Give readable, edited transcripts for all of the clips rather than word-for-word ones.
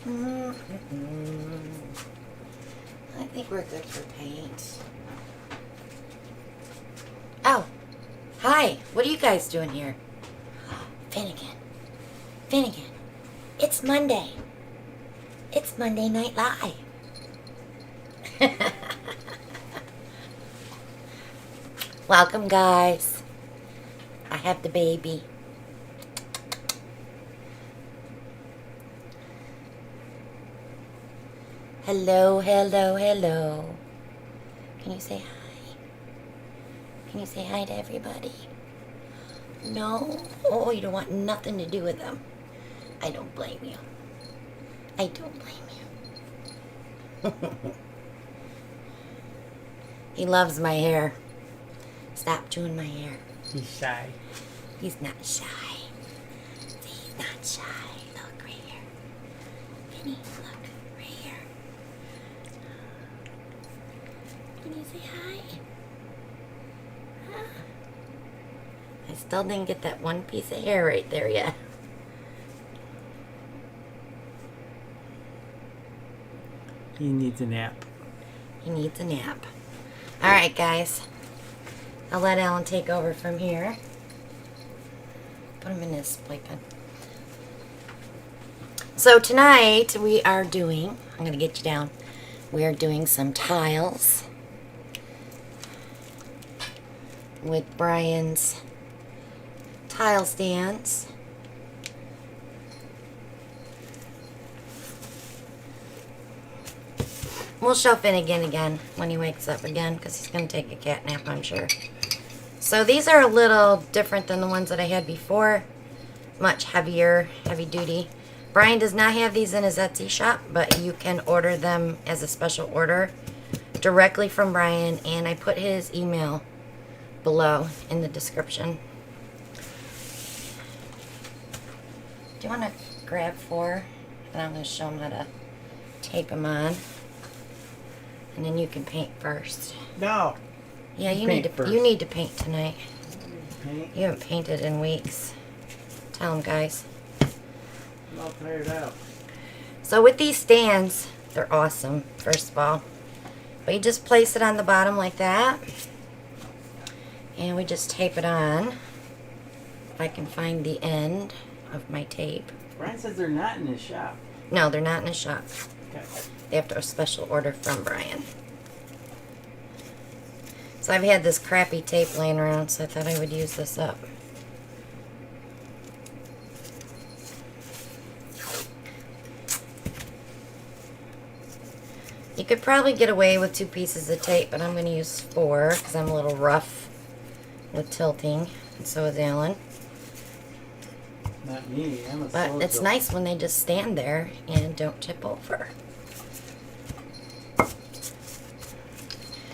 I think we're good for paint. Oh, hi. What are you guys doing here? Finnegan. It's Monday. It's Monday Night Live. Welcome, guys. I have the baby. Hello. Can you say hi? Can you say hi to everybody? No? Oh, you don't want nothing to do with them. I don't blame you. He loves my hair. Stop chewing my hair. He's shy. He's not shy. He's not shy. Look right here. Vinny, look right here. Can you say hi? Huh? I still didn't get that one piece of hair right there yet. He needs a nap. He needs a nap. Alright, guys. I'll let Alan take over from here. Put him in his playpen. So tonight we are doing, I'm going to get you down, we are doing some tiles with Brian's tile stands. We'll show Finnegan again when he wakes up again because he's going to take a cat nap, I'm sure. So these are a little different than the ones that I had before. Much heavier, heavy duty. Brian does not have these in his Etsy shop, but you can order them as a special order directly from Brian, and I put his email below in the description. Do you want to grab 4? And I'm going to show him how to tape them on. And then you can paint first. No. Yeah, you need to paint tonight. Paint? You haven't painted in weeks. Tell them, guys. I'm all tired out. So with these stands, they're awesome, first of all. But you just place it on the bottom like that. And we just tape it on. If I can find the end of my tape. Brian says they're not in his shop. No, they're not in the shop. Okay. They have to special order from Brian. So I've had this crappy tape laying around, so I thought I would use this up. You could probably get away with 2 pieces of tape, but I'm going to use 4 because I'm a little rough with tilting, and so is Alan. Not me. I'm a But slow it's tilter. nice when they just stand there and don't tip over.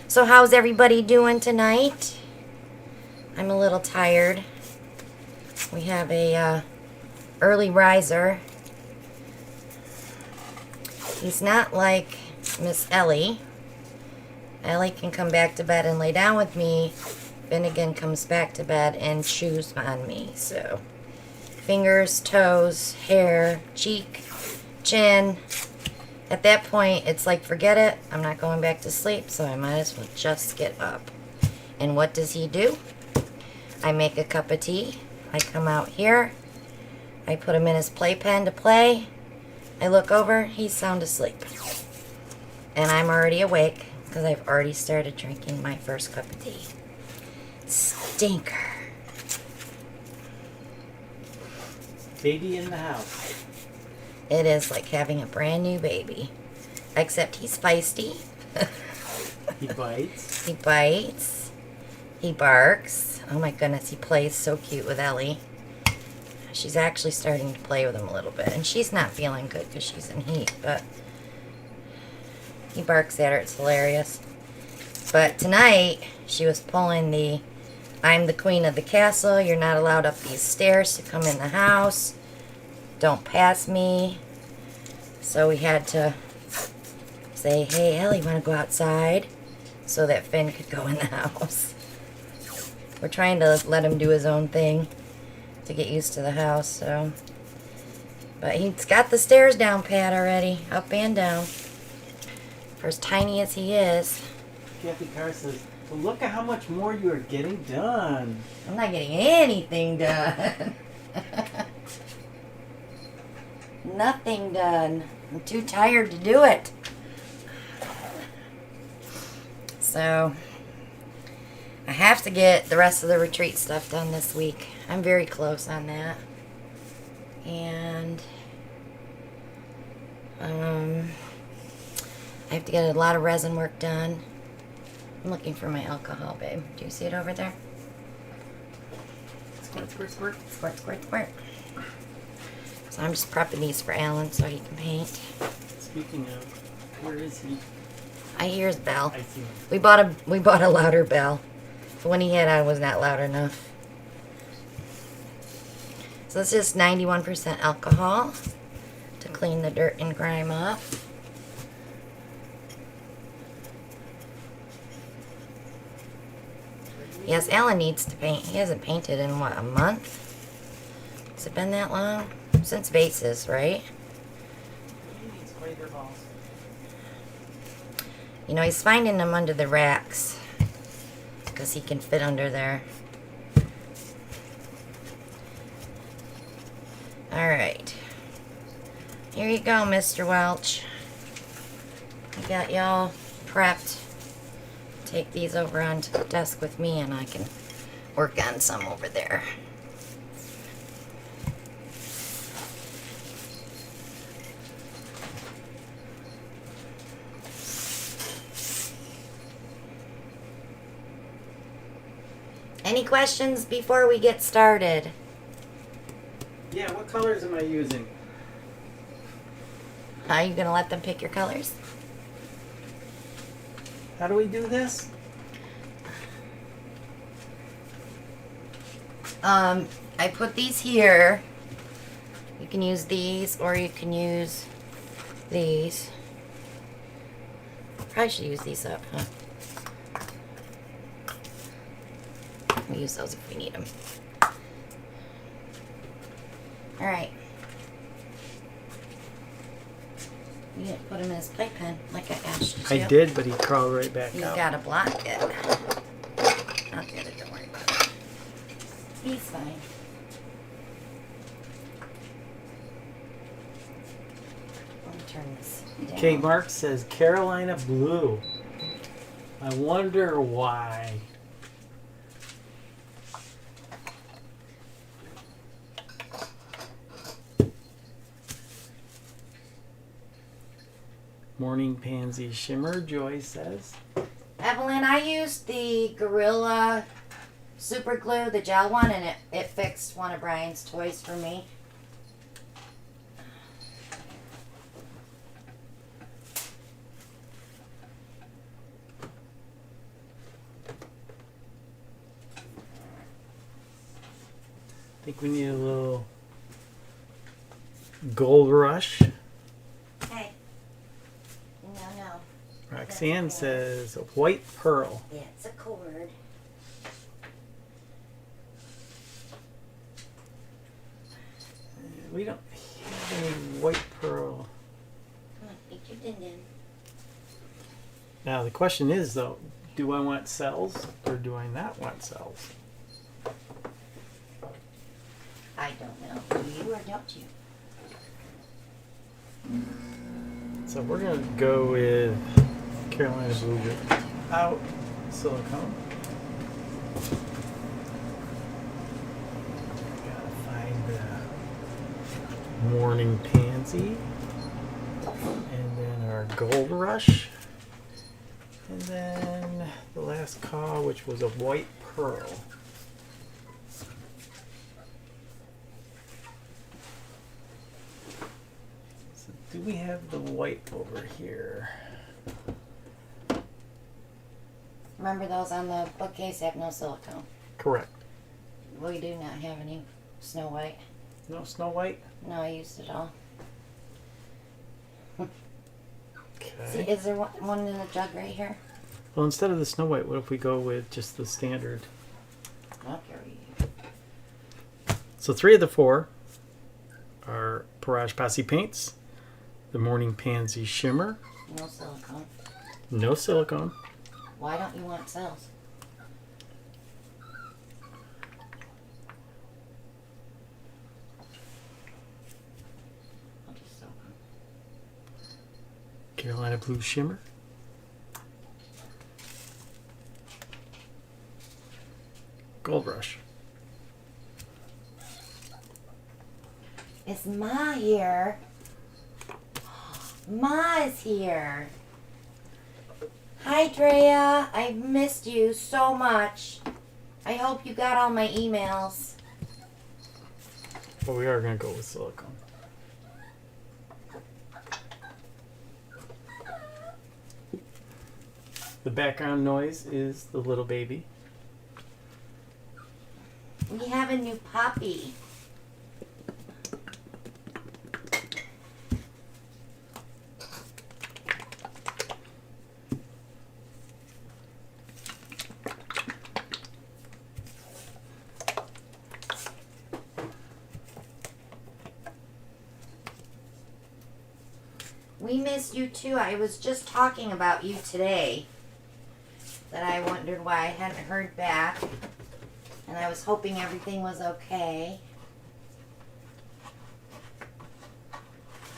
So how's everybody doing tonight? I'm a little tired. We have a early riser. He's not like Miss Ellie. Ellie can come back to bed and lay down with me. Finnegan comes back to bed and chews on me. So fingers, toes, hair, cheek, chin. At that point, it's like, forget it. I'm not going back to sleep, so I might as well just get up. And what does he do? I make a cup of tea. I come out here. I put him in his playpen to play. I look over. He's sound asleep. And I'm already awake because I've already started drinking my first cup of tea. Stinker. Baby in the house. It is like having a brand new baby. Except he's feisty. He bites. He bites. He barks. Oh my goodness, he plays so cute with Ellie. She's actually starting to play with him a little bit. And she's not feeling good because she's in heat. But he barks at her. It's hilarious. But tonight, she was pulling the, I'm the queen of the castle. You're not allowed up these stairs to come in the house. Don't pass me. So we had to say, hey, Ellie, want to go outside? So that Finn could go in the house. We're trying to let him do his own thing to get used to the house, so. But he's got the stairs down pat already, up and down. For as tiny as he is. Kathy Carr says, well, look at how much more you are getting done. I'm not getting anything done. Nothing done. I'm too tired to do it. So, I have to get the rest of the retreat stuff done this week. I'm very close on that. And, I have to get a lot of resin work done. I'm looking for my alcohol, babe. Do you see it over there? Squirt, squirt, squirt. Squirt, squirt, squirt. So I'm just prepping these for Alan so he can paint. Speaking of, where is he? I hear his bell. I see him. We bought a louder bell. The one he had on was not loud enough. So this is 91% alcohol to clean the dirt and grime off. Yes, Alan needs to paint. He hasn't painted in, what, a month? Has it been that long? Since vases, right? He needs greater balls. You know, he's finding them under the racks. Because he can fit under there. Alright. Here you go, Mr. Welch. I got y'all prepped. Take these over onto the desk with me and I can work on some over there. Any questions before we get started? Yeah, what colors am I using? Are you going to let them pick your colors? How do we do this? I put these here. You can use these or you can use these. Probably should use these up, huh? We'll use those if we need them. Alright. You didn't put him in his playpen like I asked you to. I did, but he crawled right back You out. gotta block it. I'll get it, don't worry about it. He's fine. Let me turn this down. Okay, Mark says Carolina blue. I wonder why. Morning Pansy Shimmer, Joy says. Evelyn, I used the Gorilla Super Glue, the gel one, and it fixed one of Brian's toys for me. I think we need a little gold rush. Hey. No. Roxanne says white pearl. Yeah, it's a cord. We don't have any white pearl. Come on, eat your din-din. Now the question is though, do I want cells or do I not want cells? I don't know. Do you or don't you? So we're gonna go with Carolina blue without silicone. Gotta find the morning pansy, and then our gold rush, and then the last call, which was a white pearl. Do we have the white over here? Remember those on the bookcase have no silicone. Correct. We do not have any Snow White. No Snow White? No, I used it all. See, Okay. is there one in the jug right here? Well, instead of the Snow White, what if we go with just the standard? Okay. So 3 of the 4 are Parage Posse Paints, the Morning Pansy Shimmer. No silicone. No silicone. Why don't you want cells? I'll just soak 'em. Carolina Blue Shimmer. Gold Rush. Is Ma here? Ma is here. Hi, Drea. I've missed you so much. I hope you got all my emails. But we are going to go with silicone. The background noise is the little baby. We have a new puppy. We missed you too. I was just talking about you today. That I wondered why I hadn't heard back. And I was hoping everything was okay.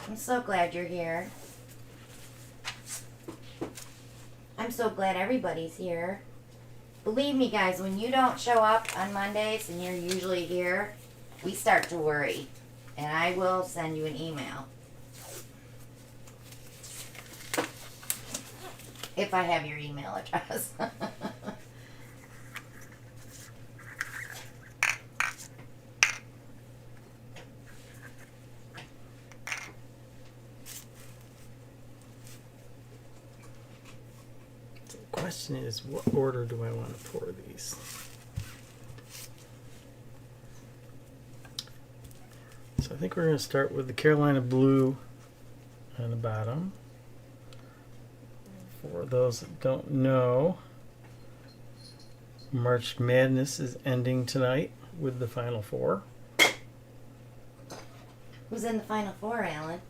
I'm so glad you're here. I'm so glad everybody's here. Believe me, guys, when you don't show up on Mondays and you're usually here, we start to worry. And I will send you an email. If I have your email address. The question is, what order do I want to pour these? So I think we're going to start with the Carolina Blue on the bottom. For those that don't know, March Madness is ending tonight with the Final Four. Who's in the Final Four, Alan?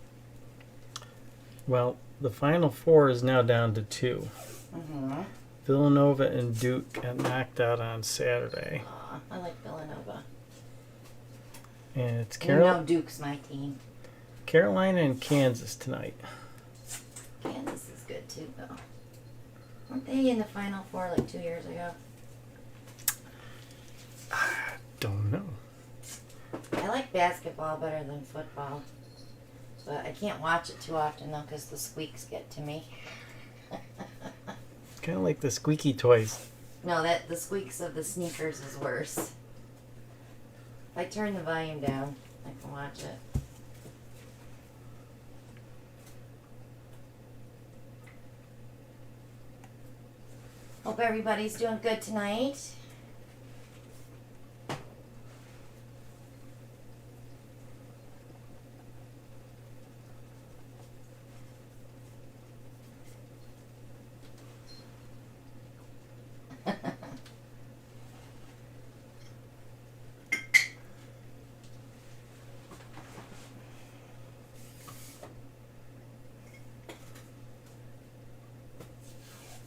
Well, the Final Four is now down to 2. Mm-hmm. Villanova and Duke got knocked out on Saturday. Aw, I like Villanova. And it's You know Duke's my team. Carolina and Kansas tonight. Kansas is good too, though. Weren't they in the Final Four like 2 years ago? Don't know. I like basketball better than football. But I can't watch it too often, though, because the squeaks get to me. It's kind of like the squeaky toys. No, the squeaks of the sneakers is worse. If I turn the volume down, I can watch it. Hope everybody's doing good tonight.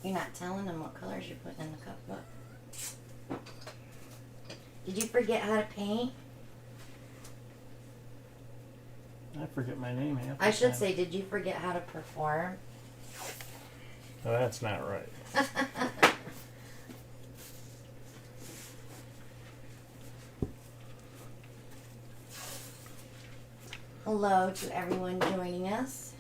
You're not telling them what colors you're putting in the cookbook. Did you forget how to paint? I forget my name half the I should time. say, did you forget how to perform? Oh, that's not right. Hello to everyone joining us.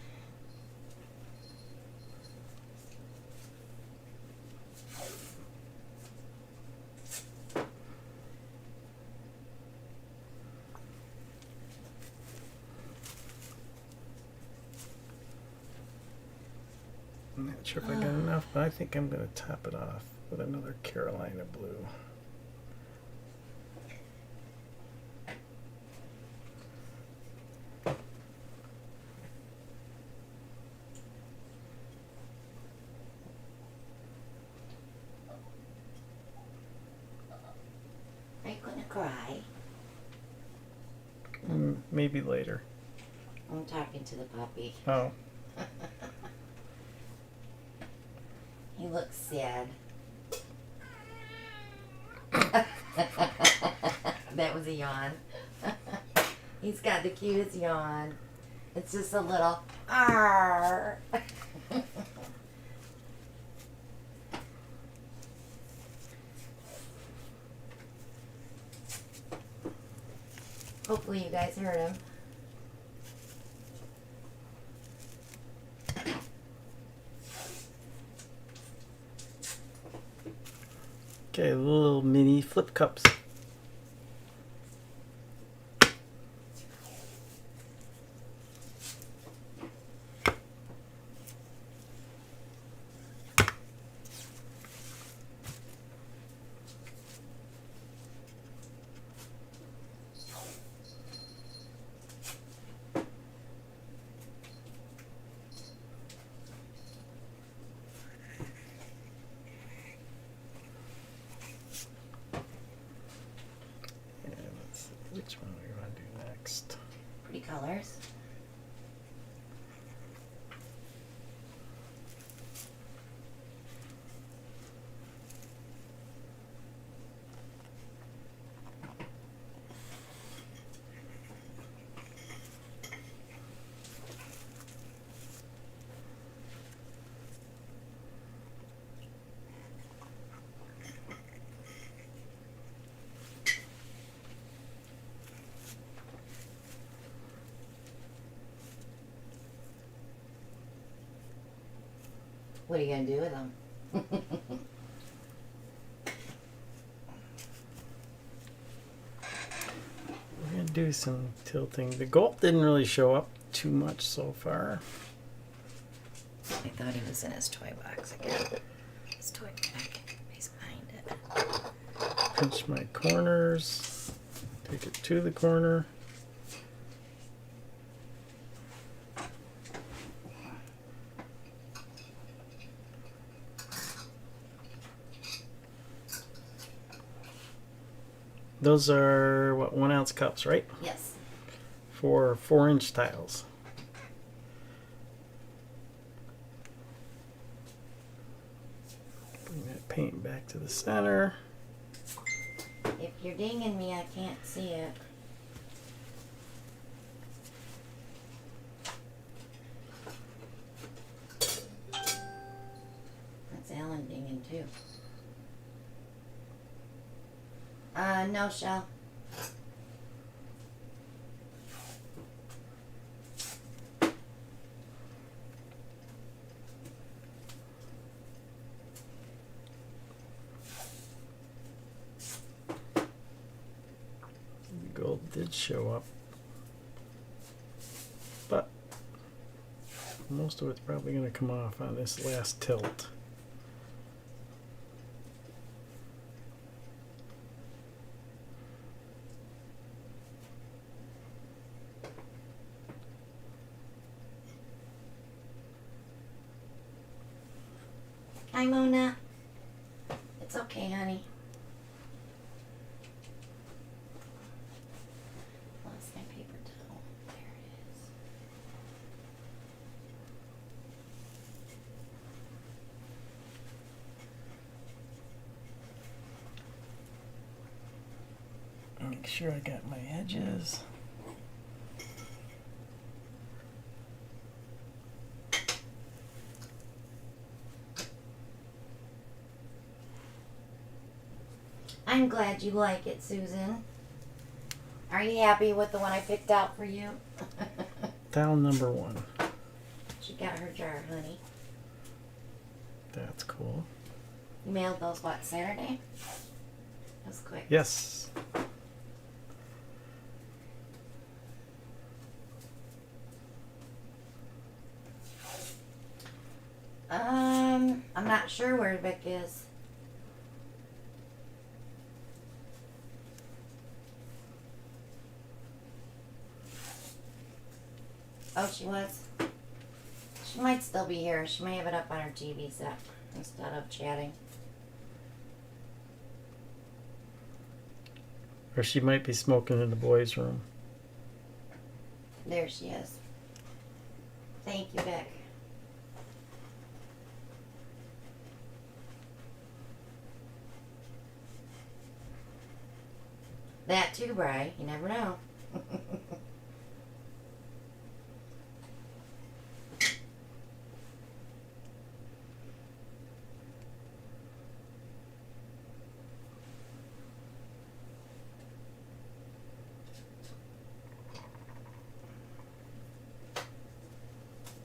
I'm not sure if I got enough, but I think I'm going to top it off with another Carolina Blue. Are you going to cry? Maybe later. I'm talking to the puppy. Oh. He looks sad. That was a yawn. He's got the cutest yawn. It's just a little arr. Hopefully you guys heard him. Okay, little mini flip cups. Which one are we going to do next? Pretty colors. What are you going to do with them? We're going to do some tilting. The gold didn't really show up too much so far. I thought he was in his toy box again. His toy bag. He's behind it. Pinch my corners. Take it to the corner. Those are, what, 1 ounce cups, right? Yes. For 4-inch tiles. Bring that paint back to the center. If you're dinging me, I can't see it. That's Alan dinging too. No, Shell. The gold did show up, but most of it's probably going to come off on this last tilt. Hi, Mona. It's okay, honey. Lost my paper towel. There it is. Make sure I got my edges. I'm glad you like it, Susan. Are you happy with the one I picked out for you? Tile number 1. She got her jar, honey. That's cool. You mailed those, what, Saturday? That was quick. Yes. I'm not sure where Vic is. Oh, she was? She might still be here. She may have it up on her TV set instead of chatting. Or she might be smoking in the boys' room. There she is. Thank you, Vic. That too, Bri. You never know.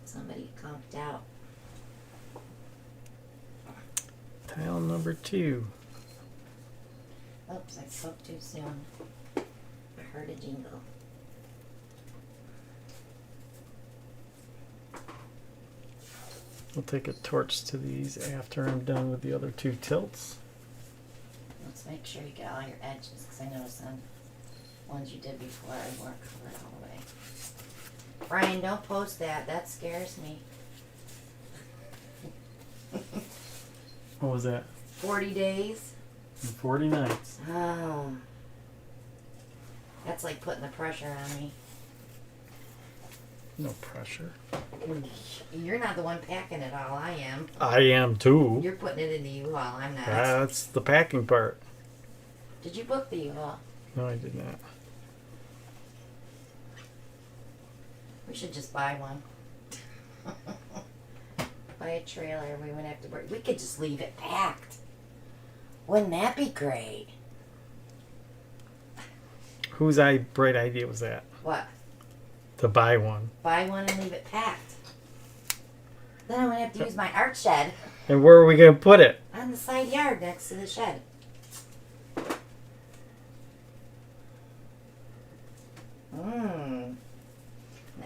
Somebody conked out. Tile number 2. Oops, I spoke too soon. I heard a jingle. I'll take a torch to these after I'm done with the other 2 tilts. Let's make sure you get all your edges, because I noticed on ones you did before I weren't covered all the way. Brian, don't post that. That scares me. What was that? 40 days? 40 nights. Oh. That's like putting the pressure on me. No pressure. You're not the one packing it all. I am. I am too. You're putting it in the U-Haul. I'm not. That's the packing part. Did you book the U-Haul? No, I did not. We should just buy one. Buy a trailer. We wouldn't have to worry. We could just leave it packed. Wouldn't that be great? Whose bright idea was that? What? To buy one. Buy one and leave it packed. Then I wouldn't have to use my art shed. And where are we going to put it? On the side yard next to the shed.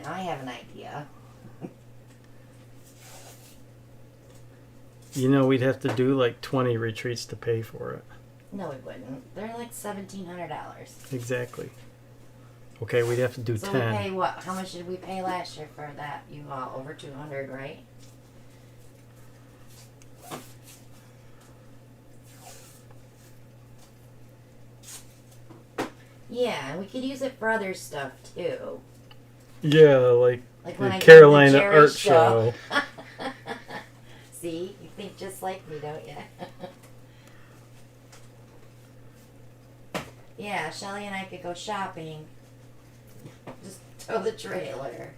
Now I have an idea. You know, we'd have to do like 20 retreats to pay for it. No, we wouldn't. They're like $1,700. Exactly. Okay, we'd have to do So 10. we pay what? How much did we pay last year for that U-Haul? Over 200, right? Yeah, and we could use it for other stuff too. Yeah, like when the I Carolina did the cherry Art Show. See, you think just like me, don't you? Yeah, Shelly and I could go shopping. Just tow the trailer.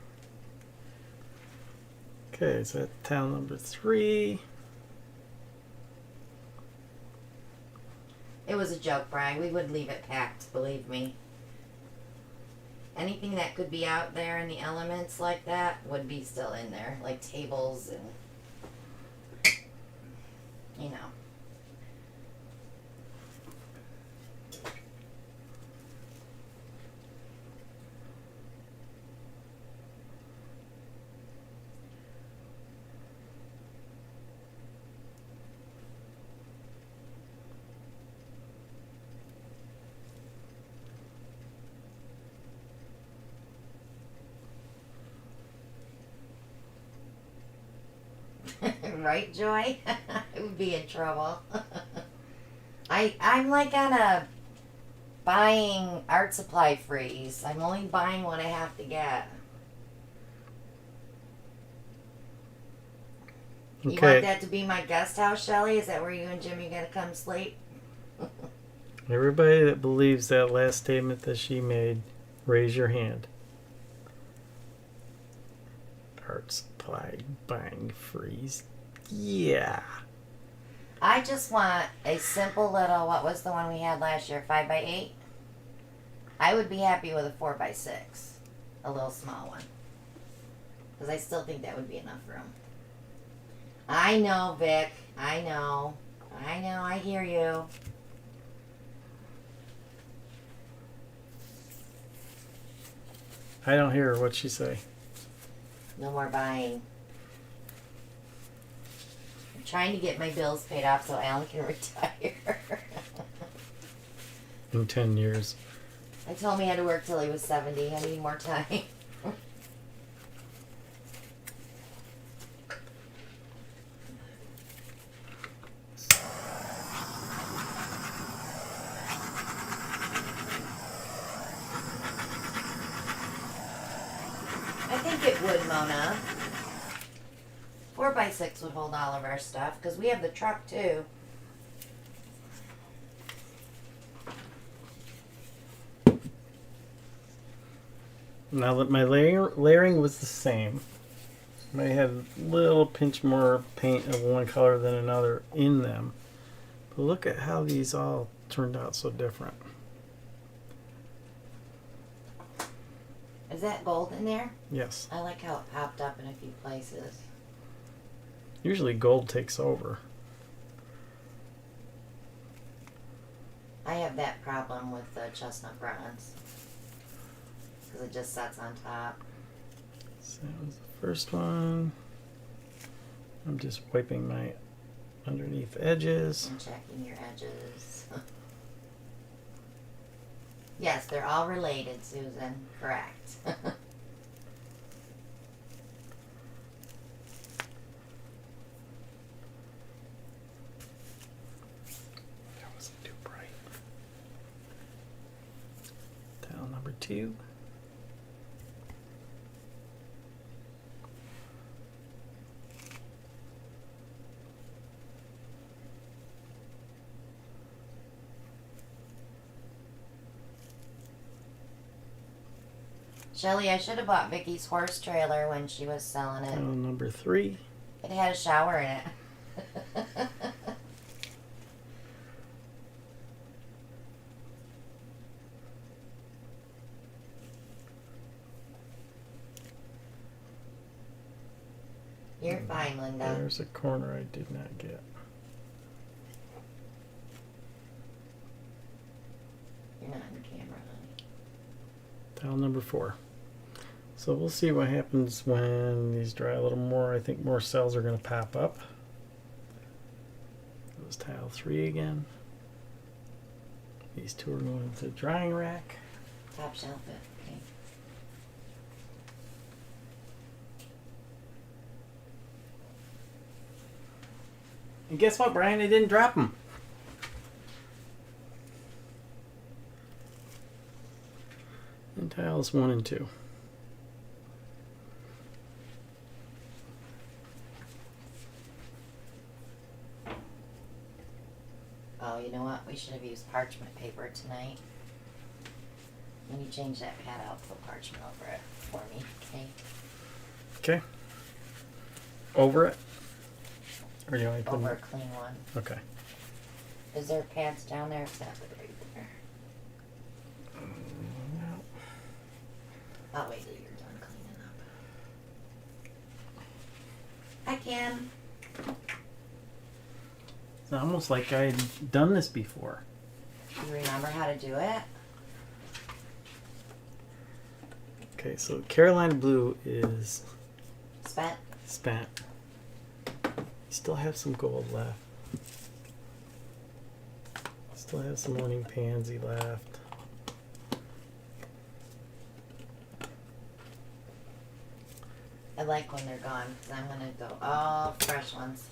Okay, so that's tile number 3. It was a joke, Brian. We would leave it packed, believe me. Anything that could be out there in the elements like that would be still in there, like tables and, you know. Right, Joy? I would be in trouble. I'm like on a buying art supply freeze. I'm only buying what I have to get. You Okay. want that to be my guest house, Shelly? Is that where you and Jimmy are going to come sleep? Everybody that believes that last statement that she made, raise your hand. Art supply buying freeze. Yeah. I just want a simple little, what was the one we had last year, 5x8? I would be happy with a 4x6. A little small one. Because I still think that would be enough room. I know, Vic. I know. I hear you. I don't hear her. What'd she say? No more buying. I'm trying to get my bills paid off so Alan can retire. In 10 years. I told him he had to work till he was 70. I need more time. I think it would, Mona. 4x6 would hold all of our stuff because we have the truck too. Now that my layering was the same, I had a little pinch more paint of one color than another in them. But look at how these all turned out so different. Is that gold in there? Yes. I like how it popped up in a few places. Usually gold takes over. I have that problem with the chestnut bronze. Because it just sets on top. So that was the first one. I'm just wiping my underneath edges. And checking your edges. Yes, they're all related, Susan. Correct. That wasn't too bright. Tile number 2. Shelly, I should have bought Vicky's horse trailer when she was selling it. Tile number 3. It had a shower in it. You're fine, Linda. There's a corner I did not get. You're not on camera, honey. Tile number 4. So we'll see what happens when these dry a little more. I think more cells are going to pop up. That was tile 3 again. These 2 are going into the drying rack. Top shelf it. Okay. And guess what, Brian? I didn't drop them. And tiles 1 and 2. Oh, you know what? We should have used parchment paper tonight. When you change that pad out, put parchment over it for me, okay? Okay. Over it? Or do you want to put Over a them? clean one. Okay. Is there pads down there? Exactly right there. No. I'll wait till you're done cleaning up. I can. It's almost like I'd done this before. You remember how to do it? Okay, so Carolina blue is Spent? spent. You still have some gold left. Still have some morning pansy left. I like when they're gone because I'm going to go all fresh ones.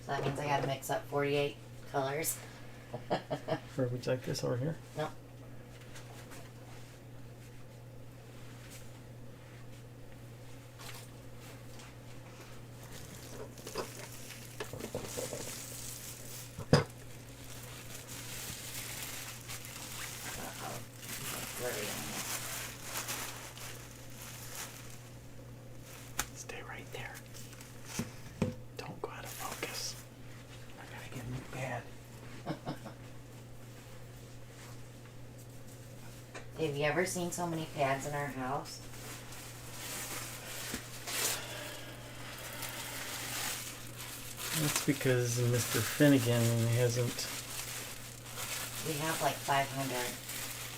So that means I got to mix up 48 colors. Or would you like this over here? No. Uh-oh. Blurry on this. Stay right there. Don't go out of focus. I gotta get new pad. Have you ever seen so many pads in our house? That's because Mr. Finnegan hasn't We have like 500.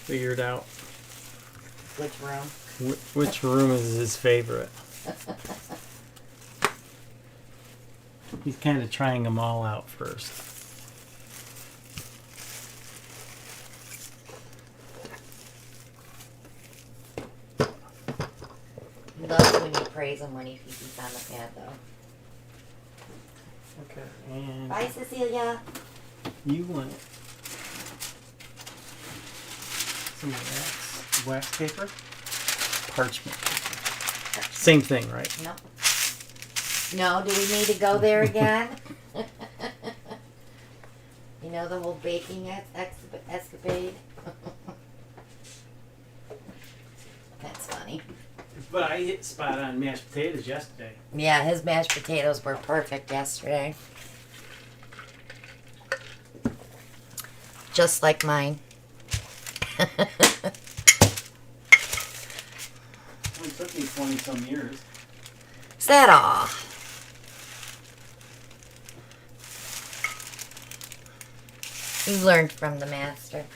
figured out Which room? which room is his favorite. He's kind of trying them all out first. He loves when you praise him when he feeds on the pad, though. Okay, and Bye, Cecilia. you want some wax paper? Parchment paper. Same thing, right? Nope. No, do we need to go there again? You know, the whole baking escapade? That's funny. But I hit spot on mashed potatoes yesterday. Yeah, his mashed potatoes were perfect yesterday. Just like mine. It took me 20-some years. Is that all? You learned from the master.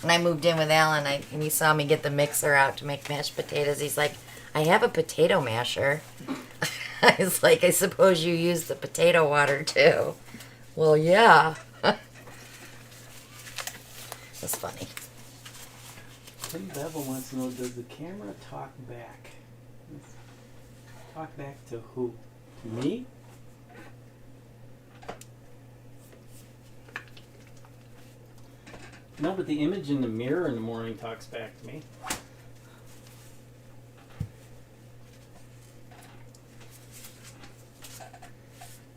When I moved in with Alan, and he saw me get the mixer out to make mashed potatoes, he's like, I have a potato masher. I was like, I suppose you use the potato water too. Well, yeah. That's funny. Tim Bevel wants to know, does the camera talk back? Talk back to who? To me? No, but the image in the mirror in the morning talks back to me.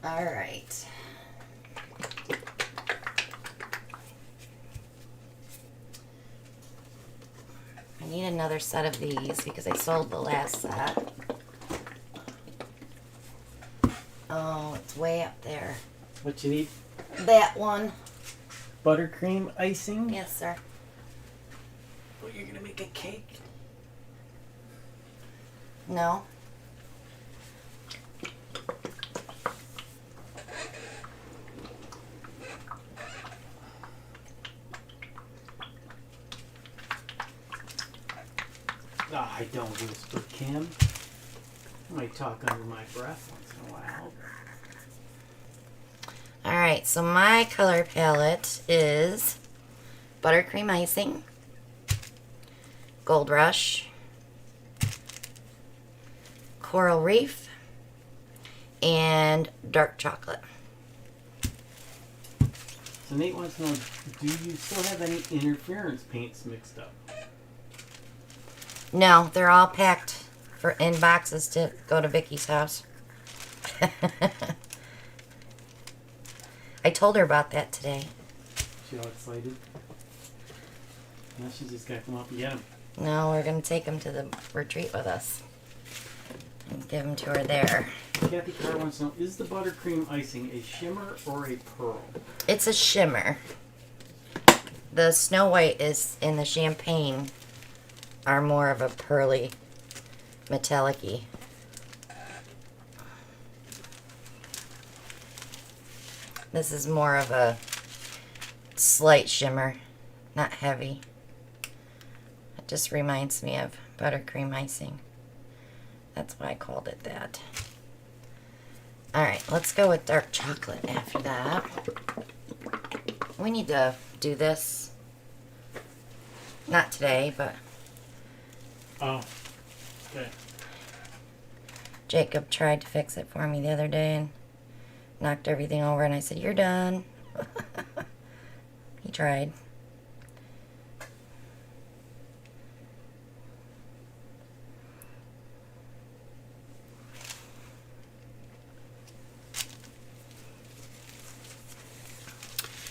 All right. I need another set of these because I sold the last set. Oh, it's way up there. What you need? That one. Buttercream icing? Yes, sir. Oh, you're gonna make a cake? No. I don't whisper, Kim. I might talk under my breath once in a while. Alright, so my color palette is buttercream icing, gold rush, coral reef, and dark chocolate. So Nate wants to know, do you still have any interference paints mixed up? No, they're all packed in boxes to go to Vicky's house. I told her about that today. She all excited? Now she's just got to come up and get them. No, we're going to take them to the retreat with us. And give them to her there. Kathy Carr wants to know, is the buttercream icing a shimmer or a pearl? It's a shimmer. The Snow White is in the champagne are more of a pearly, metallic-y. This is more of a slight shimmer, not heavy. It just reminds me of buttercream icing. That's why I called it that. Alright, let's go with dark chocolate after that. We need to do this. Not today, but... Oh, okay. Jacob tried to fix it for me the other day and knocked everything over, and I said, "You're done." He tried.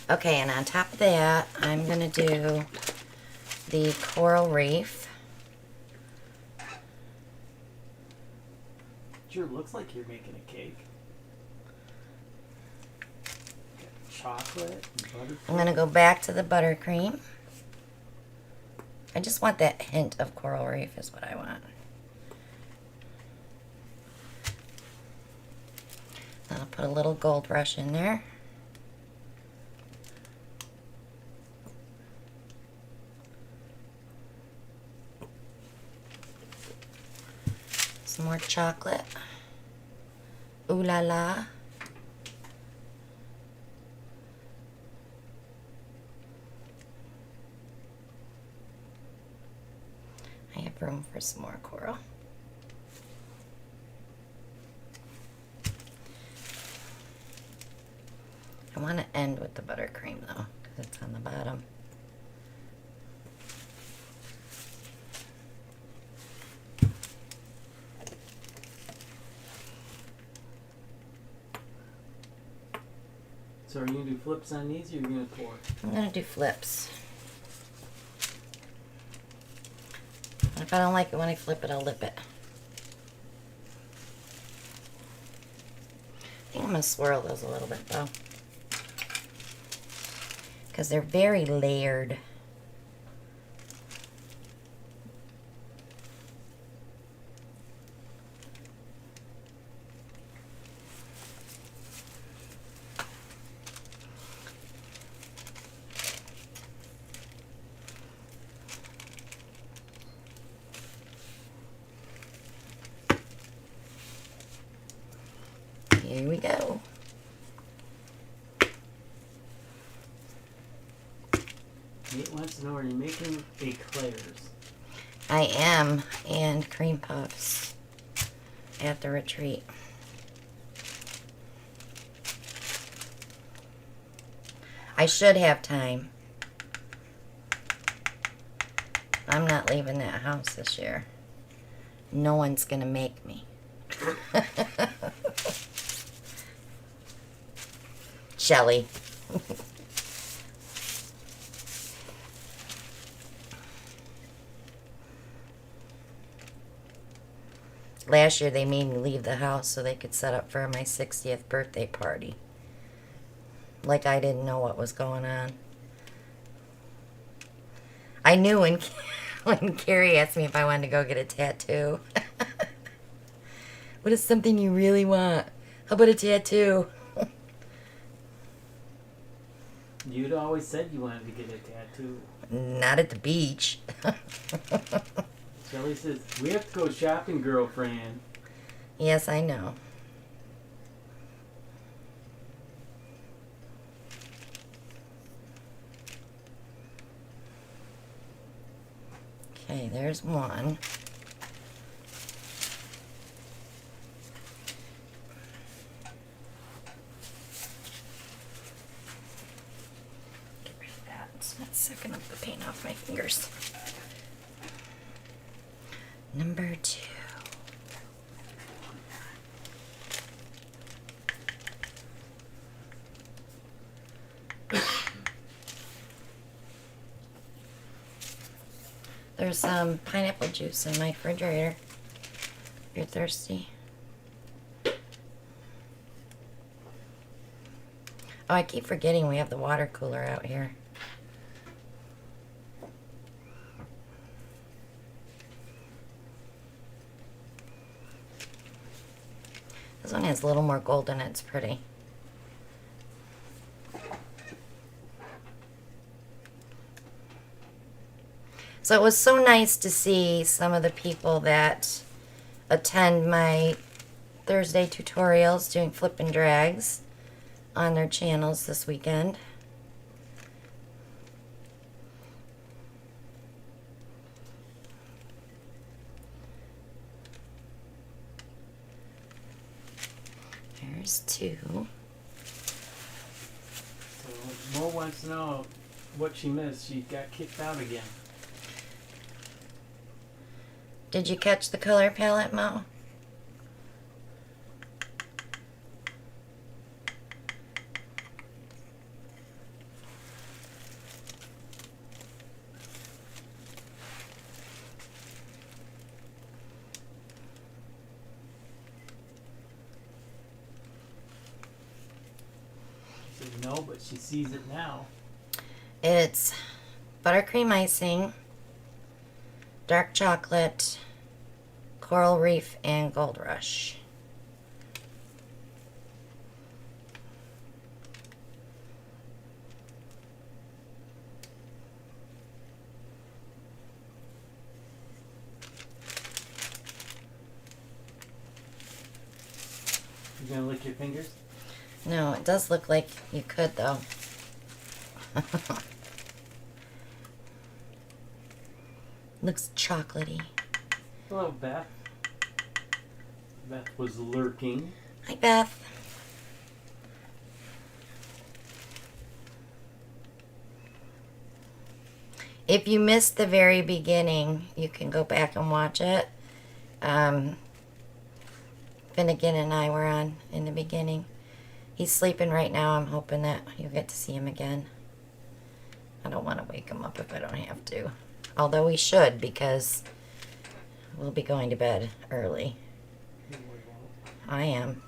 Okay, and on top of that, I'm going to do the coral reef. Sure looks like you're making a cake. Got chocolate and buttercream. I'm going to go back to the buttercream. I just want that hint of coral reef is what I want. Then I'll put a little gold rush in there. Some more chocolate. Ooh la la. I have room for some more coral. I want to end with the buttercream though, because it's on the bottom. So are you going to do flips on these or are you going to pour? I'm going to do flips. If I don't like it when I flip it, I'll lip it. I think I'm going to swirl those a little bit though, because they're very layered. Here we go. Nate wants to know, are you making eclairs? I am, and cream puffs at the retreat. I should have time. I'm not leaving that house this year. No one's gonna make me. Shelly. Last year they made me leave the house so they could set up for my 60th birthday party. Like I didn't know what was going on. I knew when when Carrie asked me if I wanted to go get a tattoo. What is something you really want? How about a tattoo? You'd always said you wanted to get a tattoo. Not at the beach. Shelly says, we have to go shopping, girlfriend. Yes, I know. Okay, there's one. Get rid of that. It's not sucking up the paint off my fingers. Number 2. There's some pineapple juice in my refrigerator if you're thirsty. Oh, I keep forgetting we have the water cooler out here. This one has a little more gold in it. It's pretty. So it was so nice to see some of the people that attend my Thursday tutorials doing flip and drags on their channels this weekend. There's 2. So Mo wants to know what she missed. She got kicked out again. Did you catch the color palette, Mo? She said no, but she sees it now. It's buttercream icing, dark chocolate, coral reef, and gold rush. You gonna lick your fingers? No, it does look like you could though. Looks chocolatey. Hello, Beth. Beth was lurking. Hi, Beth. If you missed the very beginning, you can go back and watch it. Finnegan and I were on in the beginning. He's sleeping right now. I'm hoping that you'll get to see him again. I don't want to wake him up if I don't have to. Although we should, because we'll be going to bed early. I am.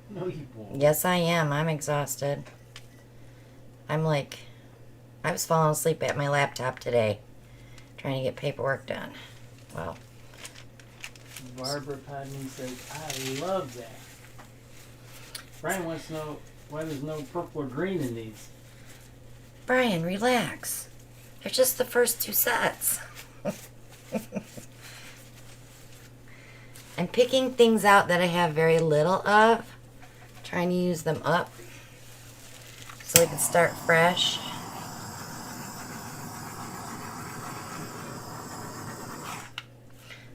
No, you won't. Yes, I am. I'm exhausted. I'm like, I was falling asleep at my laptop today, trying to get paperwork done. Well, Barbara Podney says, I love that. Brian wants to know why there's no purple or green in these. Brian, relax. They're just the first 2 sets. I'm picking things out that I have very little of, trying to use them up so we can start fresh.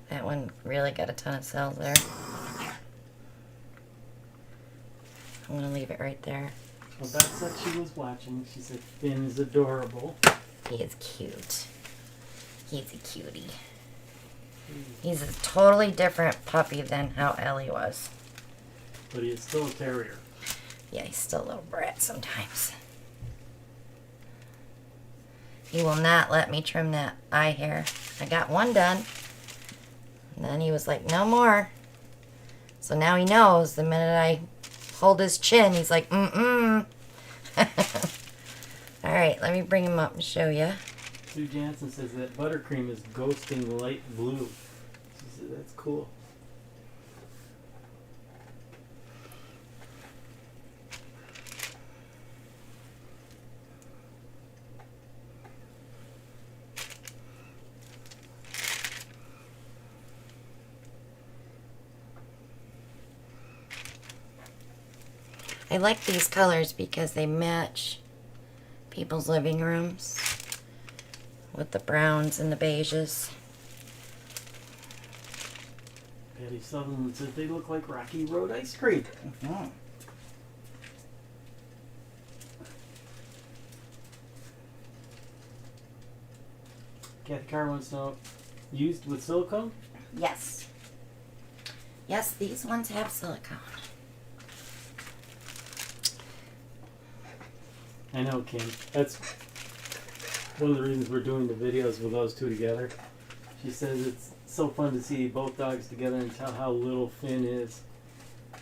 That one really got a ton of cells there. I'm going to leave it right there. Well, that's what she was watching. She said Finn is adorable. He is cute. He's a cutie. He's a totally different puppy than how Ellie was. But he is still a terrier. Yeah, he's still a little brat sometimes. He will not let me trim that eye hair. I got one done. And then he was like, no more. So now he knows the minute I hold his chin, he's like, mm-mm. Alright, let me bring him up and show you. Sue Jansen says that buttercream is ghosting light blue. She said that's cool. I like these colors because they match people's living rooms with the browns and the beiges. Patty Sutherland says they look like Rocky Road ice cream. Mm-hmm. Kathy Carr wants to know, used with silicone? Yes. Yes, these ones have silicone. I know, Kim. That's one of the reasons we're doing the videos with those two together. She says it's so fun to see both dogs together and tell how little Finn is.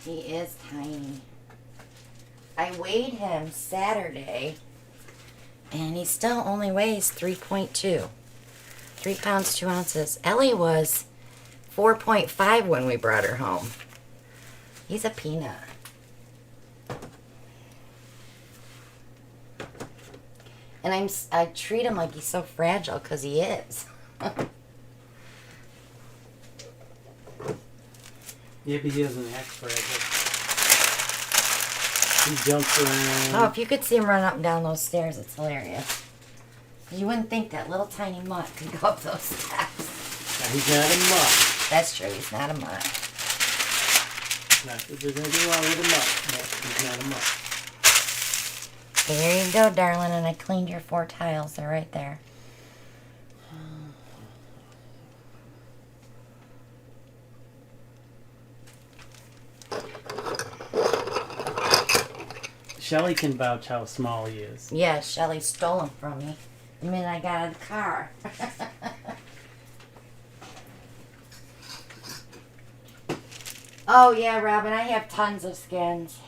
He is tiny. I weighed him Saturday, and he still only weighs 3.2. 3 pounds, 2 ounces. Ellie was 4.5 when we brought her home. He's a peanut. And I treat him like he's so fragile because he is. Yeah, but he doesn't act fragile. He jumps around. Oh, if you could see him run up and down those stairs, it's hilarious. You wouldn't think that little tiny mutt could go up those steps. Now, he's not a mutt. That's true, he's not a mutt. Not that there's anything wrong with a mutt, but he's not a mutt. There you go, darling, and I cleaned your 4 tiles. They're right there. Shelly can vouch how small he is. Yeah, Shelly stole them from me the minute I got out of the car. Oh, yeah, Robin, I have tons of skins.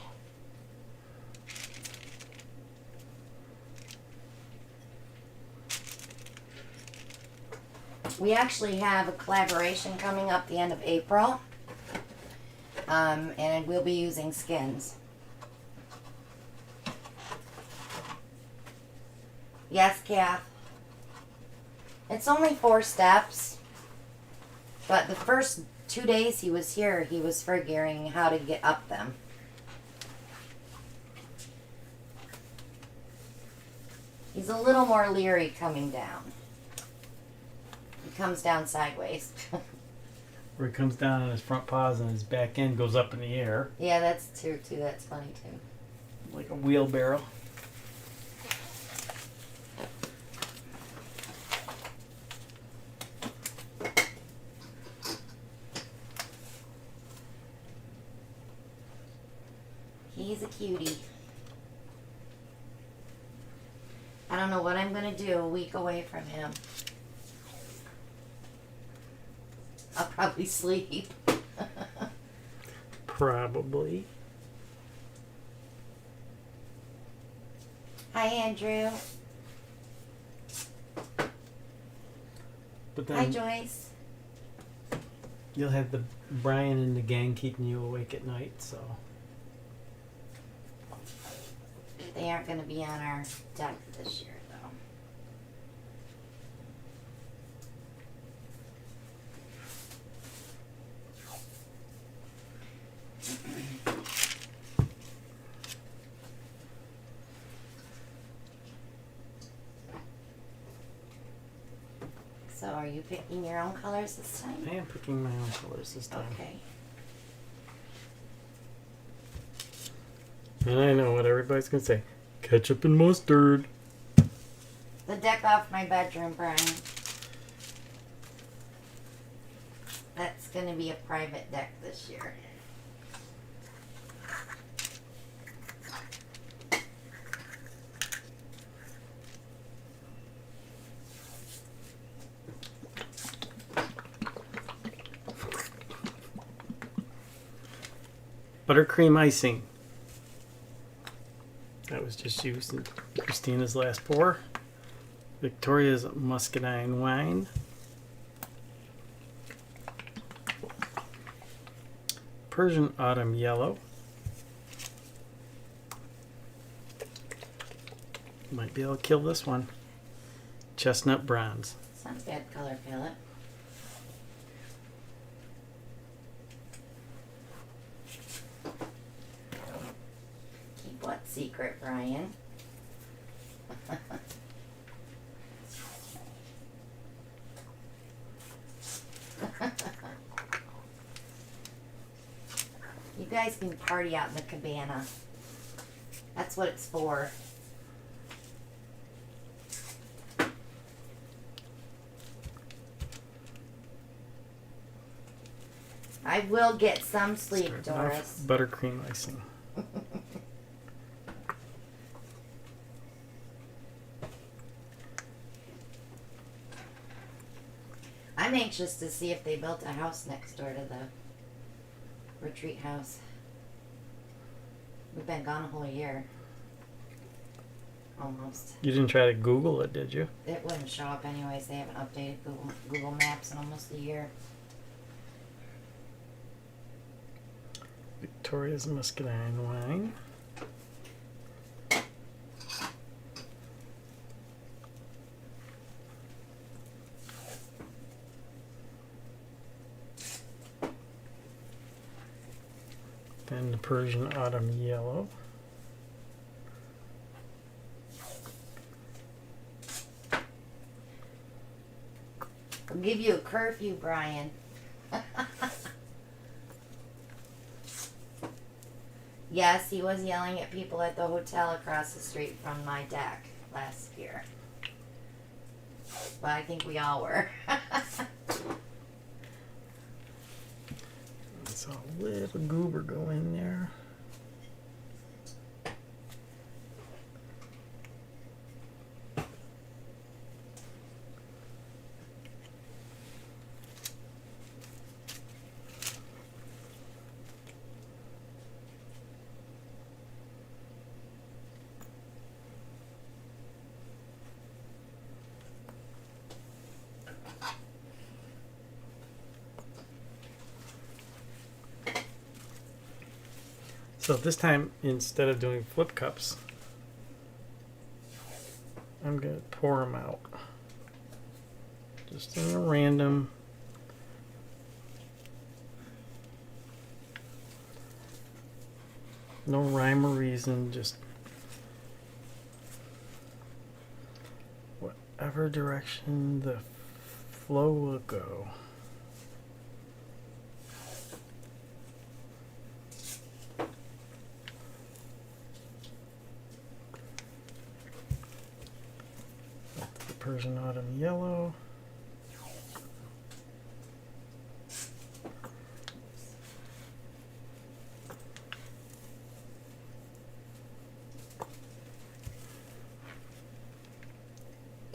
We actually have a collaboration coming up the end of April. And we'll be using skins. Yes, Kath. It's only 4 steps. But the first 2 days he was here, he was figuring how to get up them. He's a little more leery coming down. He comes down sideways. Where he comes down on his front paws and his back end goes up in the air. Yeah, that's true too. That's funny too. Like a wheelbarrow. He's a cutie. I don't know what I'm going to do a week away from him. I'll probably sleep. Probably. Hi, Andrew. But Hi, then Joyce. you'll have the Brian and the gang keeping you awake at night, so. They aren't going to be on our deck this year, though. So are you picking your own colors this time? I am picking my own colors this time. Okay. And I know what everybody's going to say. Ketchup and mustard. The deck off my bedroom, Brian. That's going to be a private deck this year. Buttercream icing. That was just used in Christina's last pour. Victoria's muscadine wine. Persian autumn yellow. Might be able to kill this one. Chestnut bronze. It's not a bad color palette. Keep what secret, Brian? You guys can party out in the cabana. That's what it's for. I will get some sleep, Doris. Buttercream icing. I'm anxious to see if they built a house next door to the retreat house. We've been gone a whole year. Almost. You didn't try to Google it, did you? It wouldn't show up anyways. They haven't updated Google Maps in almost a year. Victoria's muscadine wine. Then the Persian autumn yellow. I'll give you a curfew, Brian. Yes, he was yelling at people at the hotel across the street from my deck last year. But I think we all were. So a little goober go in there. So this time, instead of doing flip cups, I'm going to pour them out. Just in a random. No rhyme or reason, just whatever direction the flow will go. Persian autumn yellow.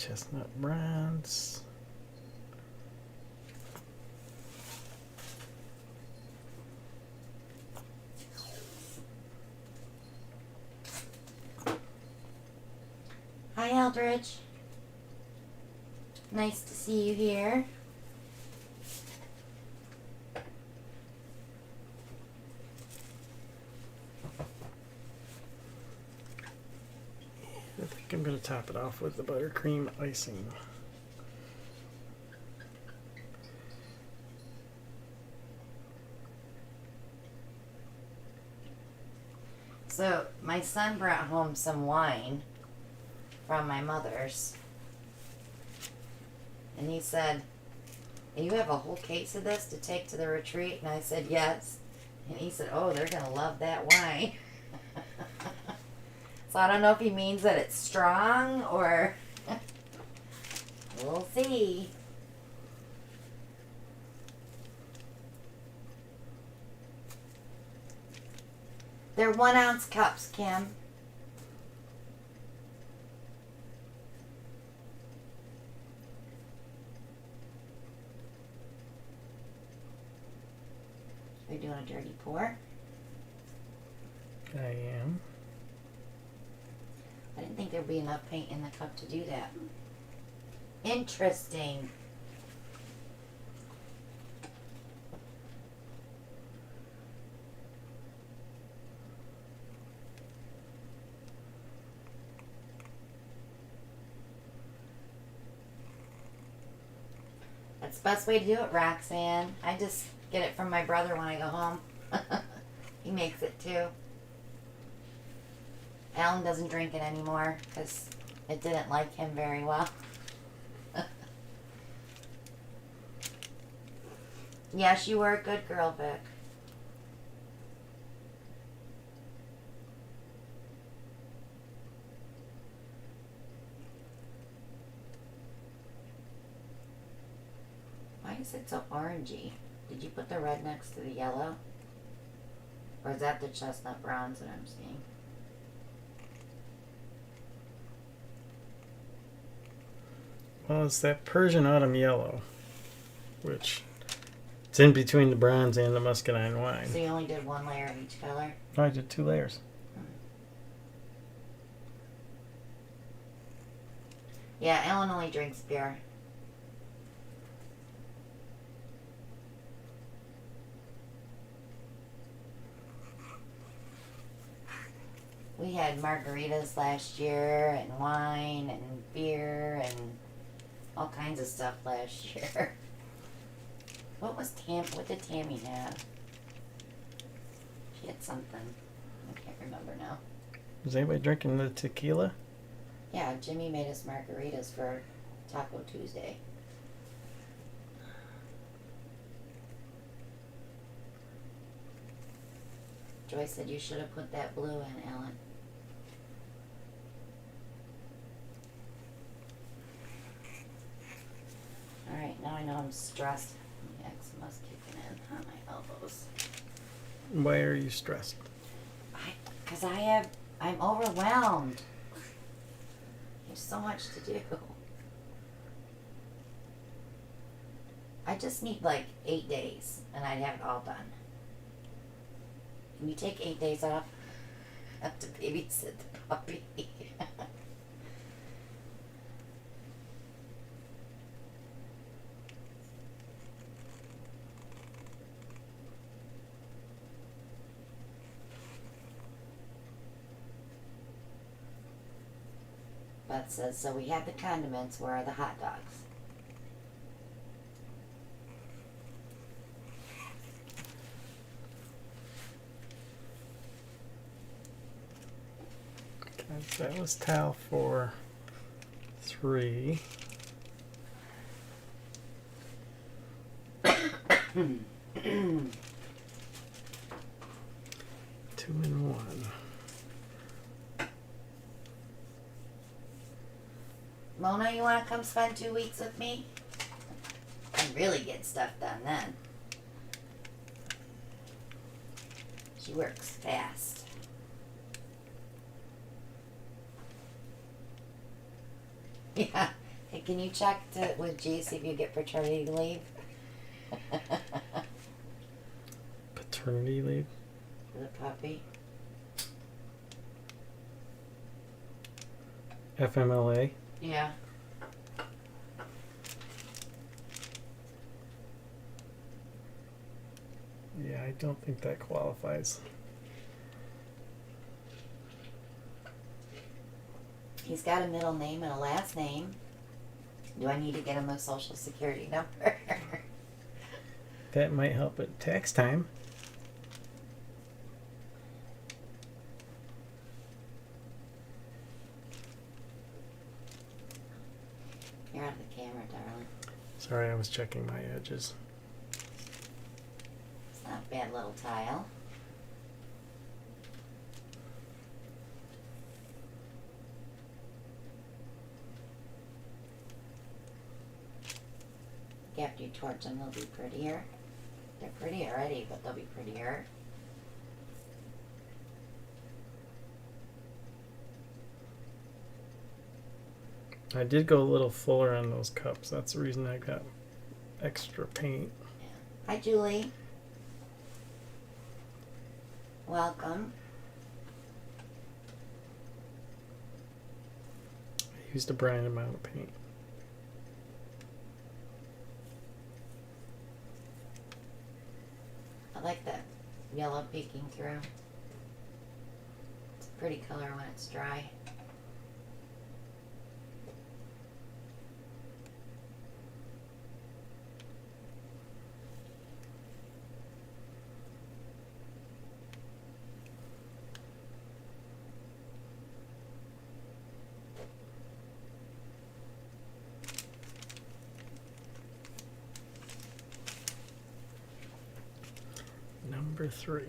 chestnut bronze. Hi, Eldridge. Nice to see you here. I think I'm going to top it off with the buttercream icing. So, my son brought home some wine from my mother's. And he said, "You have a whole case of this to take to the retreat?" And I said, "Yes." And he said, "Oh, they're going to love that wine." So I don't know if he means that it's strong or we'll see. They're 1 ounce cups, Kim. Are you doing a dirty pour? I am. I didn't think there'd be enough paint in the cup to do that. Interesting. That's the best way to do it, Roxanne. I just get it from my brother when I go home. He makes it too. Alan doesn't drink it anymore because it didn't like him very well. Yes, you were a good girl, Vic. Why is it so orangey? Did you put the red next to the yellow? Or is that the chestnut browns that I'm seeing? Well, it's that Persian autumn yellow, which it's in between the bronze and the muscadine wine. So you only did 1 layer of each color? No, I did 2 layers. Yeah, Alan only drinks beer. We had margaritas last year, and wine, and beer, and all kinds of stuff last year. What did Tammy have? She had something. I can't remember now. Was anybody drinking the tequila? Yeah, Jimmy made us margaritas for Taco Tuesday. Joy said you should have put that blue in, Alan. Alright, now I know I'm stressed. The eczema's kicking in on my elbows. Why are you stressed? Because I'm overwhelmed. There's so much to do. I just need like 8 days and I'd have it all done. Can you take 8 days off? I have to babysit the puppy. Beth says, so we have the condiments, where are the hot dogs? That was towel for 3. 2 and 1. Mona, you want to come spend 2 weeks with me? And really get stuff done then. She works fast. Yeah, Hey, can you check with G, see if you get paternity leave? Paternity leave? For the puppy. FMLA? Yeah. Yeah, I don't think that qualifies. He's got a middle name and a last name. Do I need to get him a social security number? That might help at tax time. You're out of the camera, darling. Sorry, I was checking my edges. It's not a bad little tile. After you torch them, they'll be prettier. They're pretty already, but they'll be prettier. I did go a little fuller on those cups. That's the reason I got extra paint. Hi, Julie. Welcome. I used a brand amount of paint. I like that yellow peeking through. It's a pretty color when it's dry. Number 3.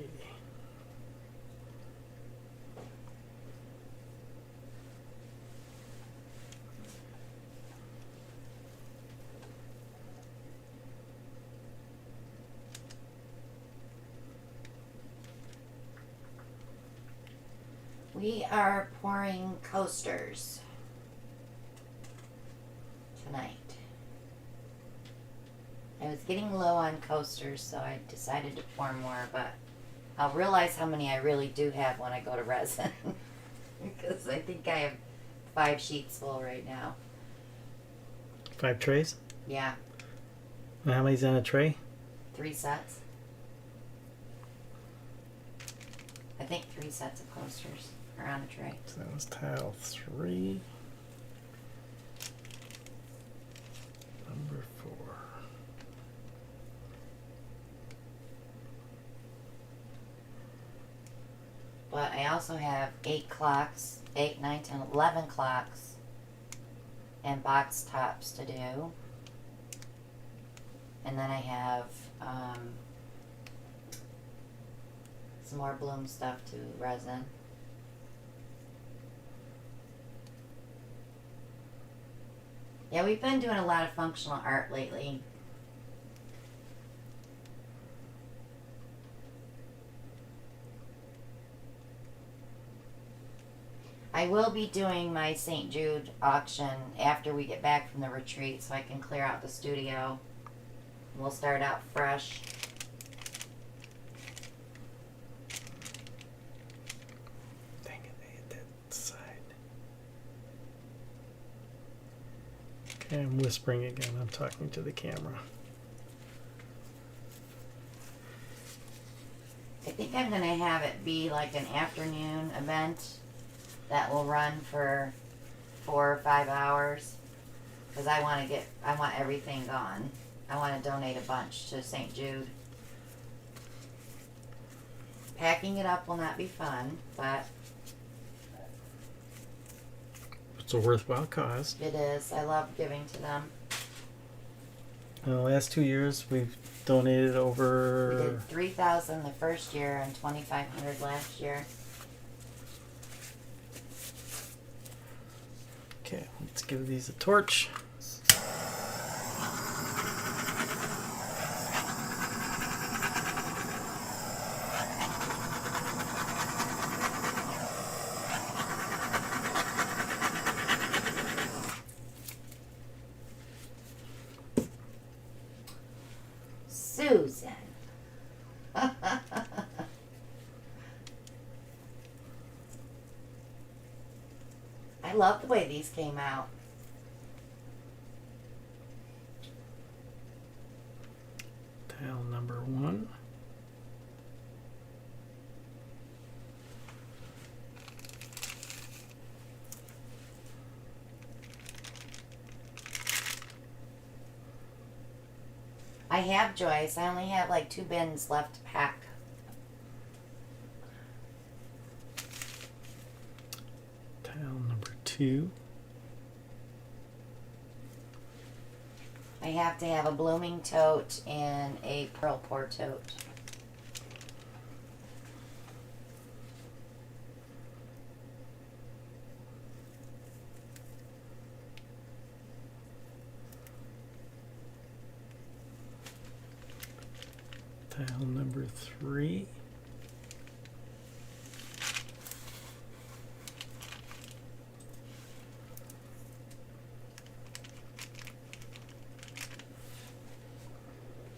We are pouring coasters tonight. I was getting low on coasters, so I decided to pour more, but I'll realize how many I really do have when I go to resin. Because I think I have 5 sheets full right now. 5 trays? Yeah, And how many's on a tray? 3 sets. I think 3 sets of coasters are on a tray. So that was tile 3. Number 4. But I also have 8 clocks, 8, 9, 10, 11 clocks, and box tops to do. And then I have some more bloom stuff to resin. Yeah, we've been doing a lot of functional art lately. I will be doing my St. Jude auction after we get back from the retreat so I can clear out the studio. We'll start out fresh. Dang it, I hit that side. Okay, I'm whispering again. I'm talking to the camera. I think I'm going to have it be like an afternoon event that will run for 4 or 5 hours. Because I want everything gone. I want to donate a bunch to St. Jude. Packing it up will not be fun, but It's a worthwhile cause. it is. I love giving to them. In the last 2 years, we've donated We over. did 3,000 the first year and 2,500 last year. Okay, let's give these a torch. Susan. I love the way these came out. Tile number 1. I have, Joyce. I only have like 2 bins left to pack. Tile number 2. I have to have a blooming tote and a pearl pour tote. Tile number 3.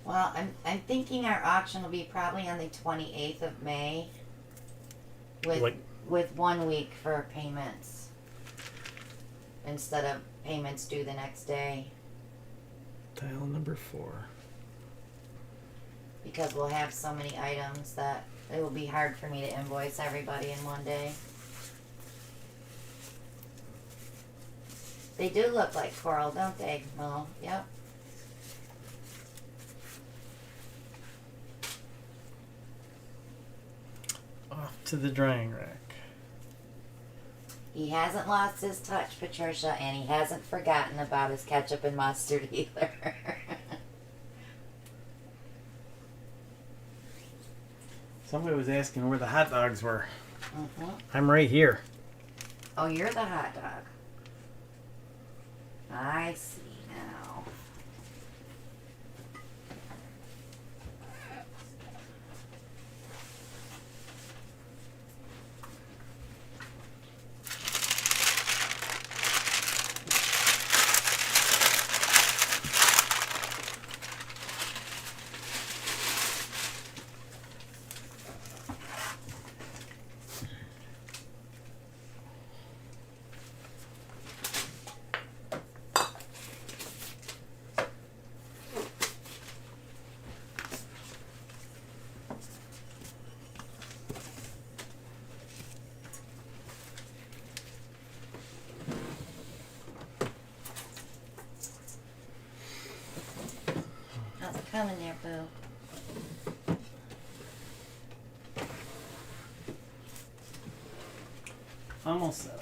Well, I'm thinking our auction will be probably on the 28th of May with 1 week for payments instead of payments due the next day, Tile number 4. because we'll have so many items that it will be hard for me to invoice everybody in one day. They do look like coral, don't they, Mo? Yep. Off to the drying rack. He hasn't lost his touch, Patricia, and he hasn't forgotten about his ketchup and mustard either. Somebody was asking where the hot dogs were. Mm-hmm. I'm right here. Oh, you're the hot dog. I see now. How's it coming there, Boo? Almost set up.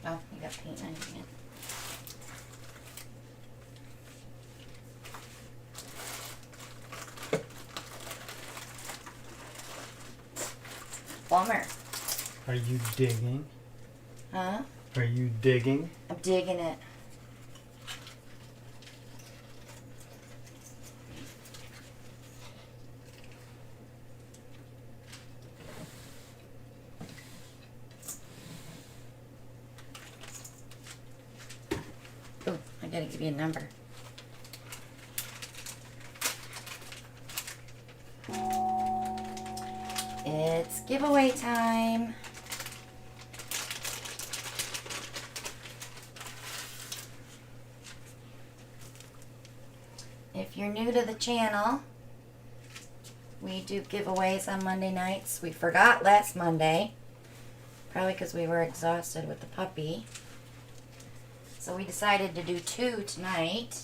Oh, you got paint on your hand. Bummer. Are you digging? Huh? Are you digging? I'm digging it. Oh, I gotta give you a number. It's giveaway time. If you're new to the channel, we do giveaways on Monday nights. We forgot last Monday, probably because we were exhausted with the puppy. So we decided to do 2 tonight.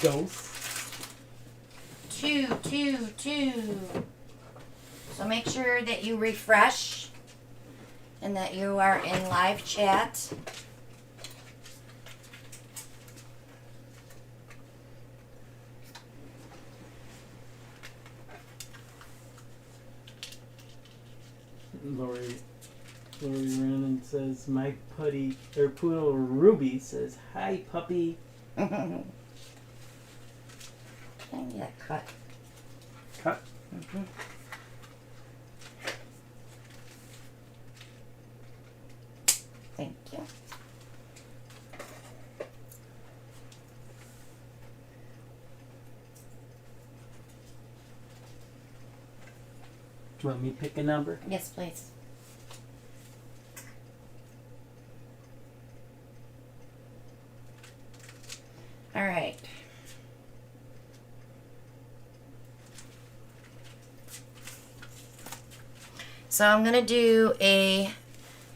Ghosts. 2, 2, 2. So make sure that you refresh and that you are in live chat. Lori Lori Renan says, my putty, or poodle Ruby says, hi puppy. Can I get that cut? Cut. Mm-hmm. Thank you. Do you want me to pick a number? Yes, please. All right. So I'm going to do a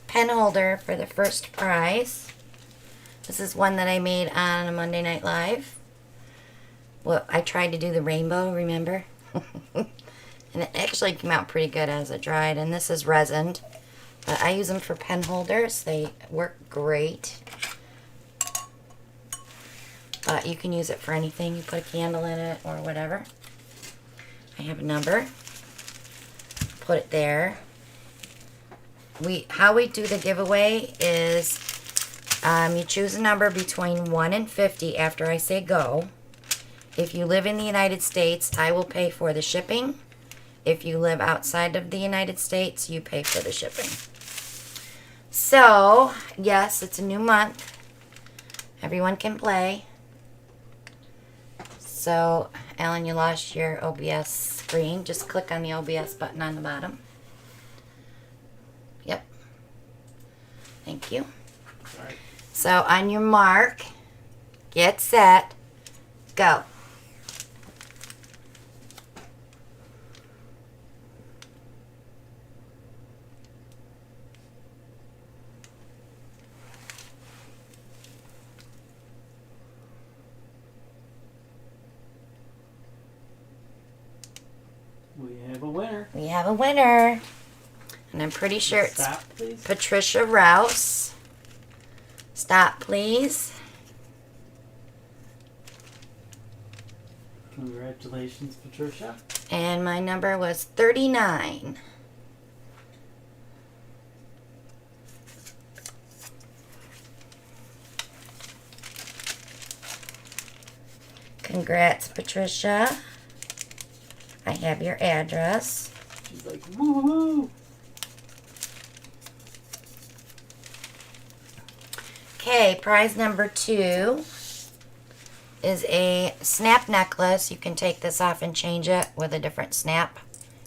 pen holder for the first prize. This is one that I made on a Monday Night Live. Well, I tried to do the rainbow, remember? And it actually came out pretty good as it dried. And this is resined. But I use them for pen holders. They work great. But you can use it for anything. You put a candle in it or whatever. I have a number. Put it there. How we do the giveaway is you choose a number between 1 and 50 after I say go. If you live in the United States, I will pay for the shipping. If you live outside of the United States, you pay for the shipping. So, yes, it's a new month. Everyone can play. So, Alan, you lost your OBS screen. Just click on the OBS button on the bottom. Yep. Thank you. All right. So, on your mark, get set, go. We have a winner. We have a winner. And I'm pretty sure it's Stop, please. Patricia Rouse. Stop, please. Congratulations, Patricia. And my number was 39. Congrats, Patricia. I have your address. She's like, woo woo. Okay, prize number 2 is a snap necklace. You can take this off and change it with a different snap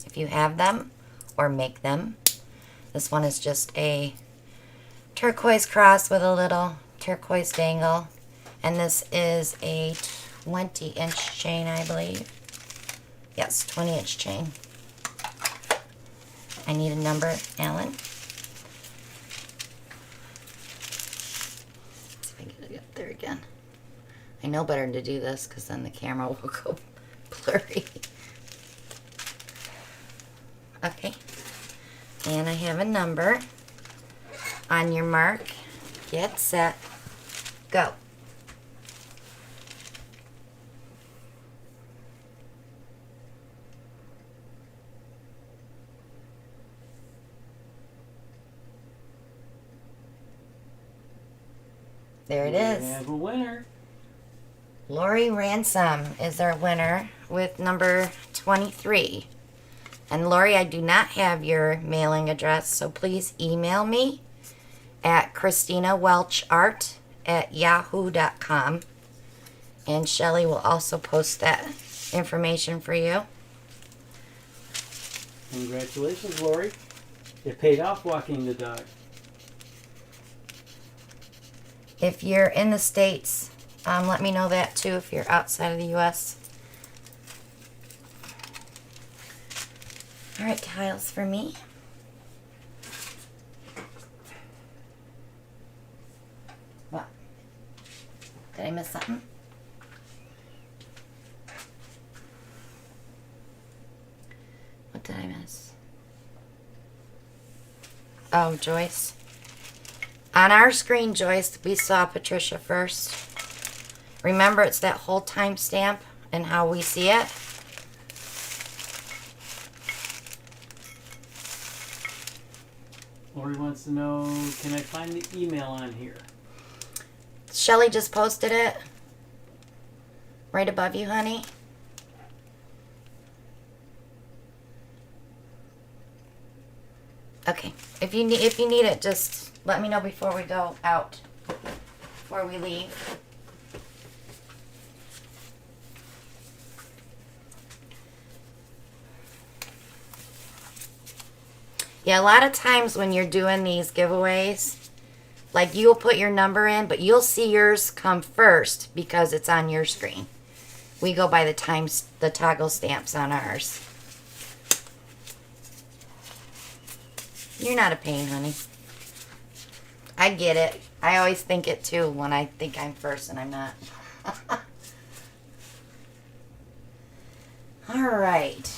if you have them or make them. This one is just a turquoise cross with a little turquoise dangle. And this is a 20-inch chain, I believe. Yes, 20-inch chain. I need a number, Alan. Let's see if I can get it up there again. I know better to do this because then the camera will go blurry. Okay. And I have a number. On your mark, get set, go. There it is. We have a winner. Lori Ransom is our winner with number 23. And Lori, I do not have your mailing address, so please email me at ChristinaWelchArt@yahoo.com. And Shelly will also post that information for you. Congratulations, Lori. It paid off walking the dog. If you're in the States, let me know that too if you're outside of the U.S. All right, tiles for me. What? Did I miss something? What did I miss? Oh, Joyce. On our screen, Joyce, we saw Patricia first. Remember, it's that whole timestamp and how we see it. Lori wants to know, can I find the email on here? Shelly just posted it. Right above you, honey. Okay. If you need it, just let me know before we go out. Before we leave. Yeah, a lot of times when you're doing these giveaways, like you'll put your number in, but you'll see yours come first because it's on your screen. We go by the toggle stamps on ours. You're not a pain, honey. I get it. I always think it too when I think I'm first and I'm not. All right.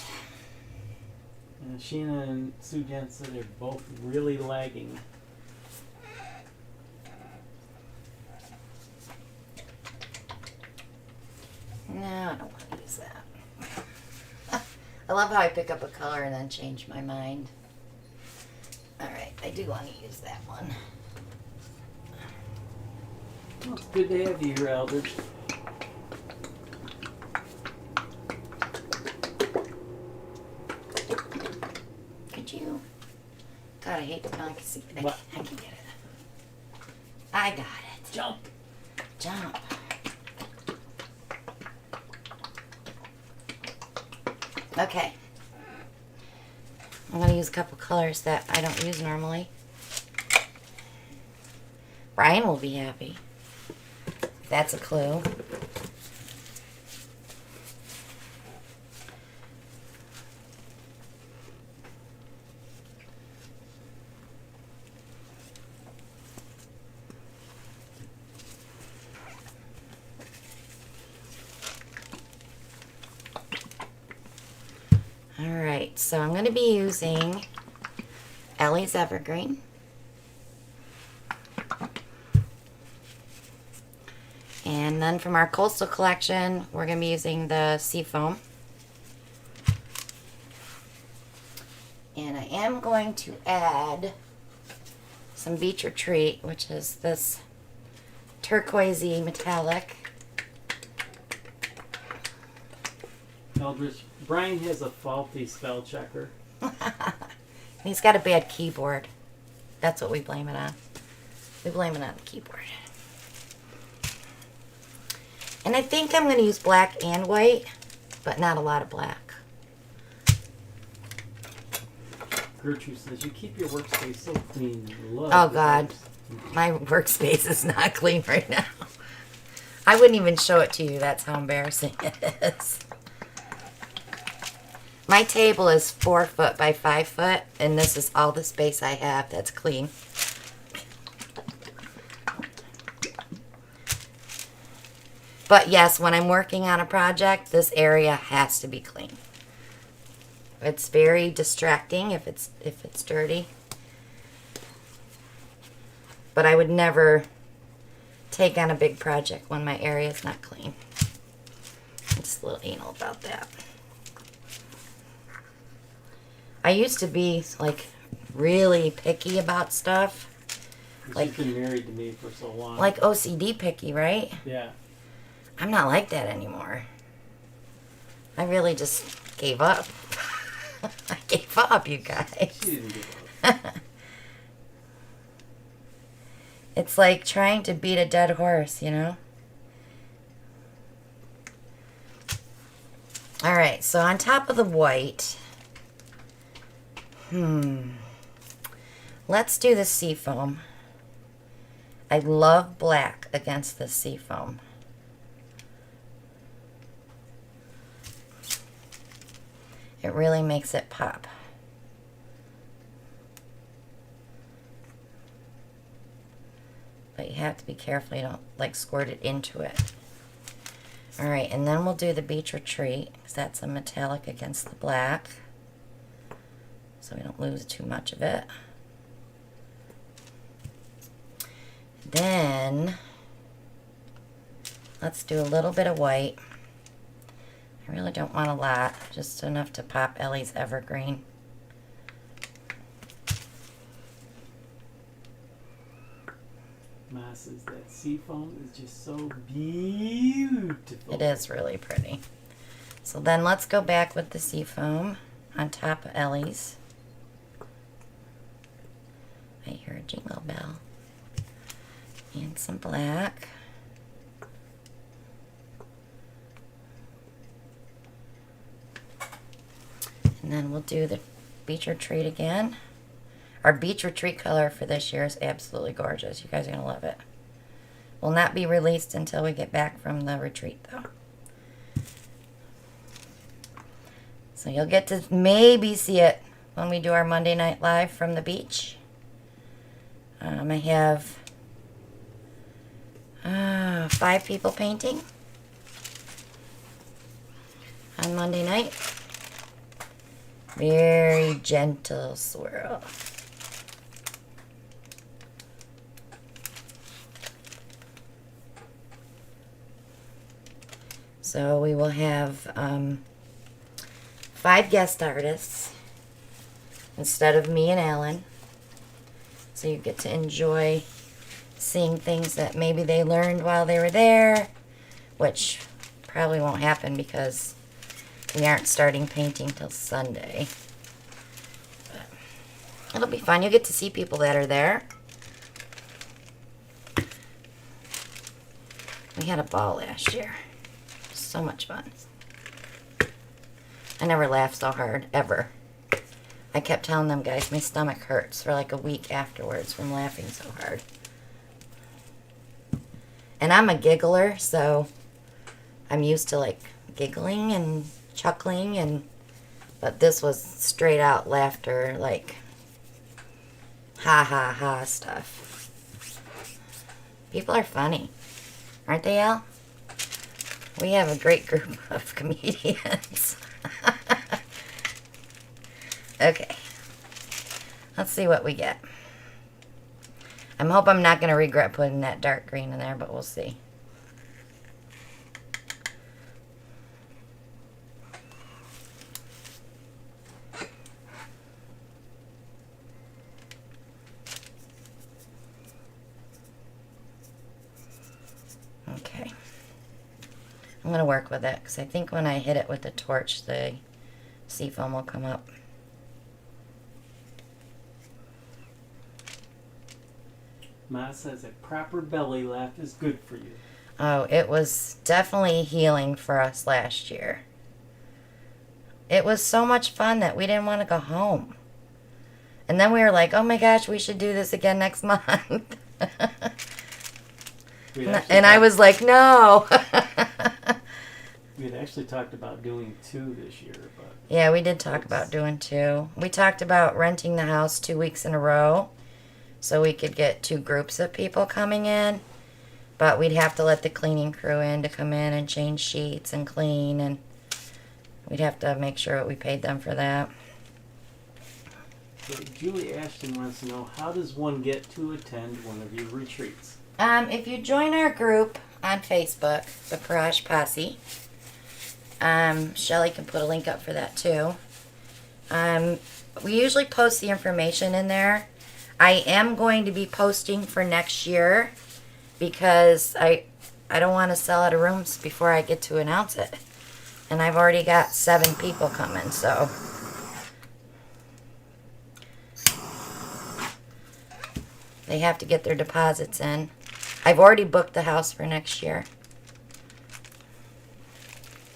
Sheena and Sue Jen said they're both really lagging. No, I don't want to use that. I love how I pick up a color and then change my mind. Alright, I do want to use that one. Well, it's good to have you here, Eldridge. Could you? God, I hate to I can see. I What? can get it. I got it. Jump. Jump. Okay. I'm going to use a couple colors that I don't use normally. Brian will be happy. That's a clue. Alright, so I'm going to be using Ellie's Evergreen. And then from our Coastal collection, we're going to be using the Seafoam. And I am going to add some Beach Retreat, which is this turquoisey metallic. Eldridge, Brian has a faulty spell checker. He's got a bad keyboard. That's what we blame it on. We blame it on the keyboard. And I think I'm going to use black and white, but not a lot of black. Gertrude says, you keep your workspace so clean. Love Oh, your God. types." My workspace is not clean right now. I wouldn't even show it to you. That's how embarrassing it is. My table is 4 foot by 5 foot, and this is all the space I have that's clean. But yes, when I'm working on a project, this area has to be clean. It's very distracting if it's dirty. But I would never take on a big project when my area is not clean. I'm just a little anal about that. I used to be like really picky about stuff. Like, you've been married to me for so long. Like OCD picky, right? Yeah. I'm not like that anymore. I really just gave up. I gave up, you guys. She didn't give up. It's like trying to beat a dead horse, you know? Alright, so on top of the white, let's do the Seafoam. I love black against the Seafoam. It really makes it pop. But you have to be careful you don't like squirt it into it. Alright, and then we'll do the Beach Retreat, because that's a metallic against the black. So we don't lose too much of it. Then, let's do a little bit of white. I really don't want a lot, just enough to pop Ellie's Evergreen. Ma says that seafoam is just so beautiful. It is really pretty. So then let's go back with the seafoam on top of Ellie's. I hear a jingle bell. And some black. And then we'll do the beach retreat again. Our beach retreat color for this year is absolutely gorgeous. You guys are going to love it. Will not be released until we get back from the retreat, though. So you'll get to maybe see it when we do our Monday night live from the beach. I have 5 people painting on Monday night. Very gentle swirl. So we will have 5 guest artists instead of me and Alan. So you get to enjoy seeing things that maybe they learned while they were there, which probably won't happen because we aren't starting painting till Sunday. But it'll be fun. You'll get to see people that are there. We had a ball last year. So much fun. I never laughed so hard, ever. I kept telling them guys my stomach hurts for like a week afterwards from laughing so hard. And I'm a giggler, so I'm used to like giggling and chuckling, but this was straight out laughter, like ha ha ha stuff. People are funny, aren't they, Al? We have a great group of comedians. Okay, let's see what we get. I hope I'm not going to regret putting that dark green in there, but we'll see. Okay. I'm going to work with it because I think when I hit it with the torch, the seafoam will come up. Ma says a proper belly laugh is good for you. Oh, it was definitely healing for us last year. It was so much fun that we didn't want to go home. And then we were like, oh my gosh, we should do this again next month. And I was like, no. We had actually talked about doing 2 this year. But yeah, we did talk about doing 2. We talked about renting the house 2 weeks in a row so we could get 2 groups of people coming in. But we'd have to let the cleaning crew in to come in and change sheets and clean. And we'd have to make sure that we paid them for that. So Julie Ashton wants to know, how does one get to attend one of your retreats? If you join our group on Facebook, the Garage Posse, Shelly can put a link up for that too. We usually post the information in there. I am going to be posting for next year because I don't want to sell out of rooms before I get to announce it. And I've already got 7 people coming, so. They have to get their deposits in. I've already booked the house for next year.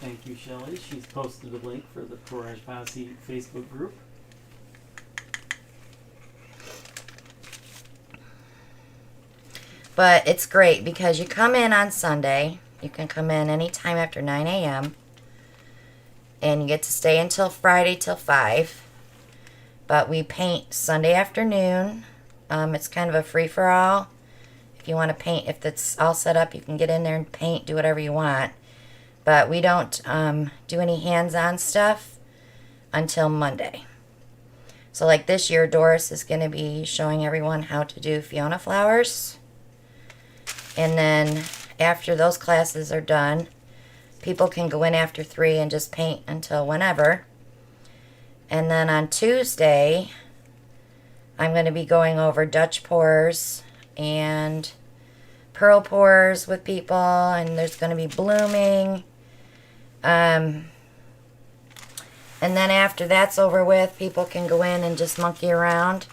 Thank you, Shelly. She's posted a link for the Garage Posse Facebook group. But it's great because you come in on Sunday. You can come in anytime after 9 a.m. And you get to stay until Friday till 5. But we paint Sunday afternoon. It's kind of a free-for-all. If you want to paint, if it's all set up, you can get in there and paint, do whatever you want. But we don't do any hands-on stuff until Monday. So like this year, Doris is going to be showing everyone how to do Fiona flowers. And then after those classes are done, people can go in after 3 and just paint until whenever. And then on Tuesday, I'm going to be going over Dutch pours and pearl pours with people, and there's going to be blooming. And then after that's over with, people can go in and just monkey around.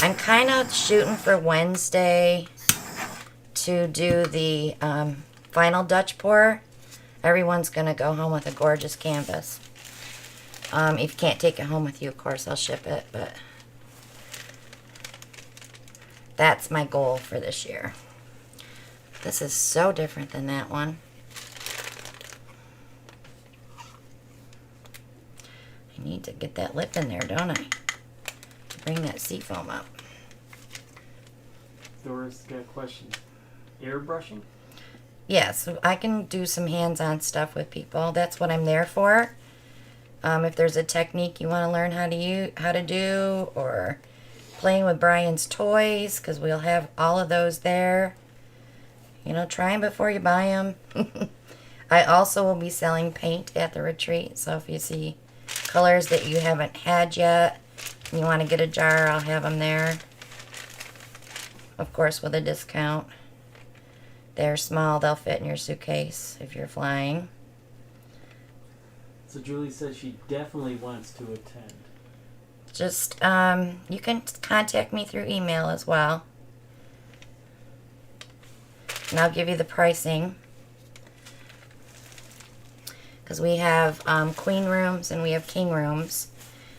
I'm kind of shooting for Wednesday to do the final Dutch pour. Everyone's going to go home with a gorgeous canvas. If you can't take it home with you, of course, I'll ship it, but that's my goal for this year. This is so different than that one. I need to get that lip in there, don't I? Bring that seafoam up. Doris got a question. Airbrushing? Yeah, so I can do some hands-on stuff with people. That's what I'm there for. If there's a technique you want to learn how to do, or playing with Brian's toys, because we'll have all of those there. You know, try them before you buy them. I also will be selling paint at the retreat, so if you see colors that you haven't had yet and you want to get a jar, I'll have them there. Of course, with a discount. They're small, they'll fit in your suitcase if you're flying. So Julie says she definitely wants to attend. Just, you can contact me through email as well. And I'll give you the pricing. Because we have queen rooms and we have king rooms.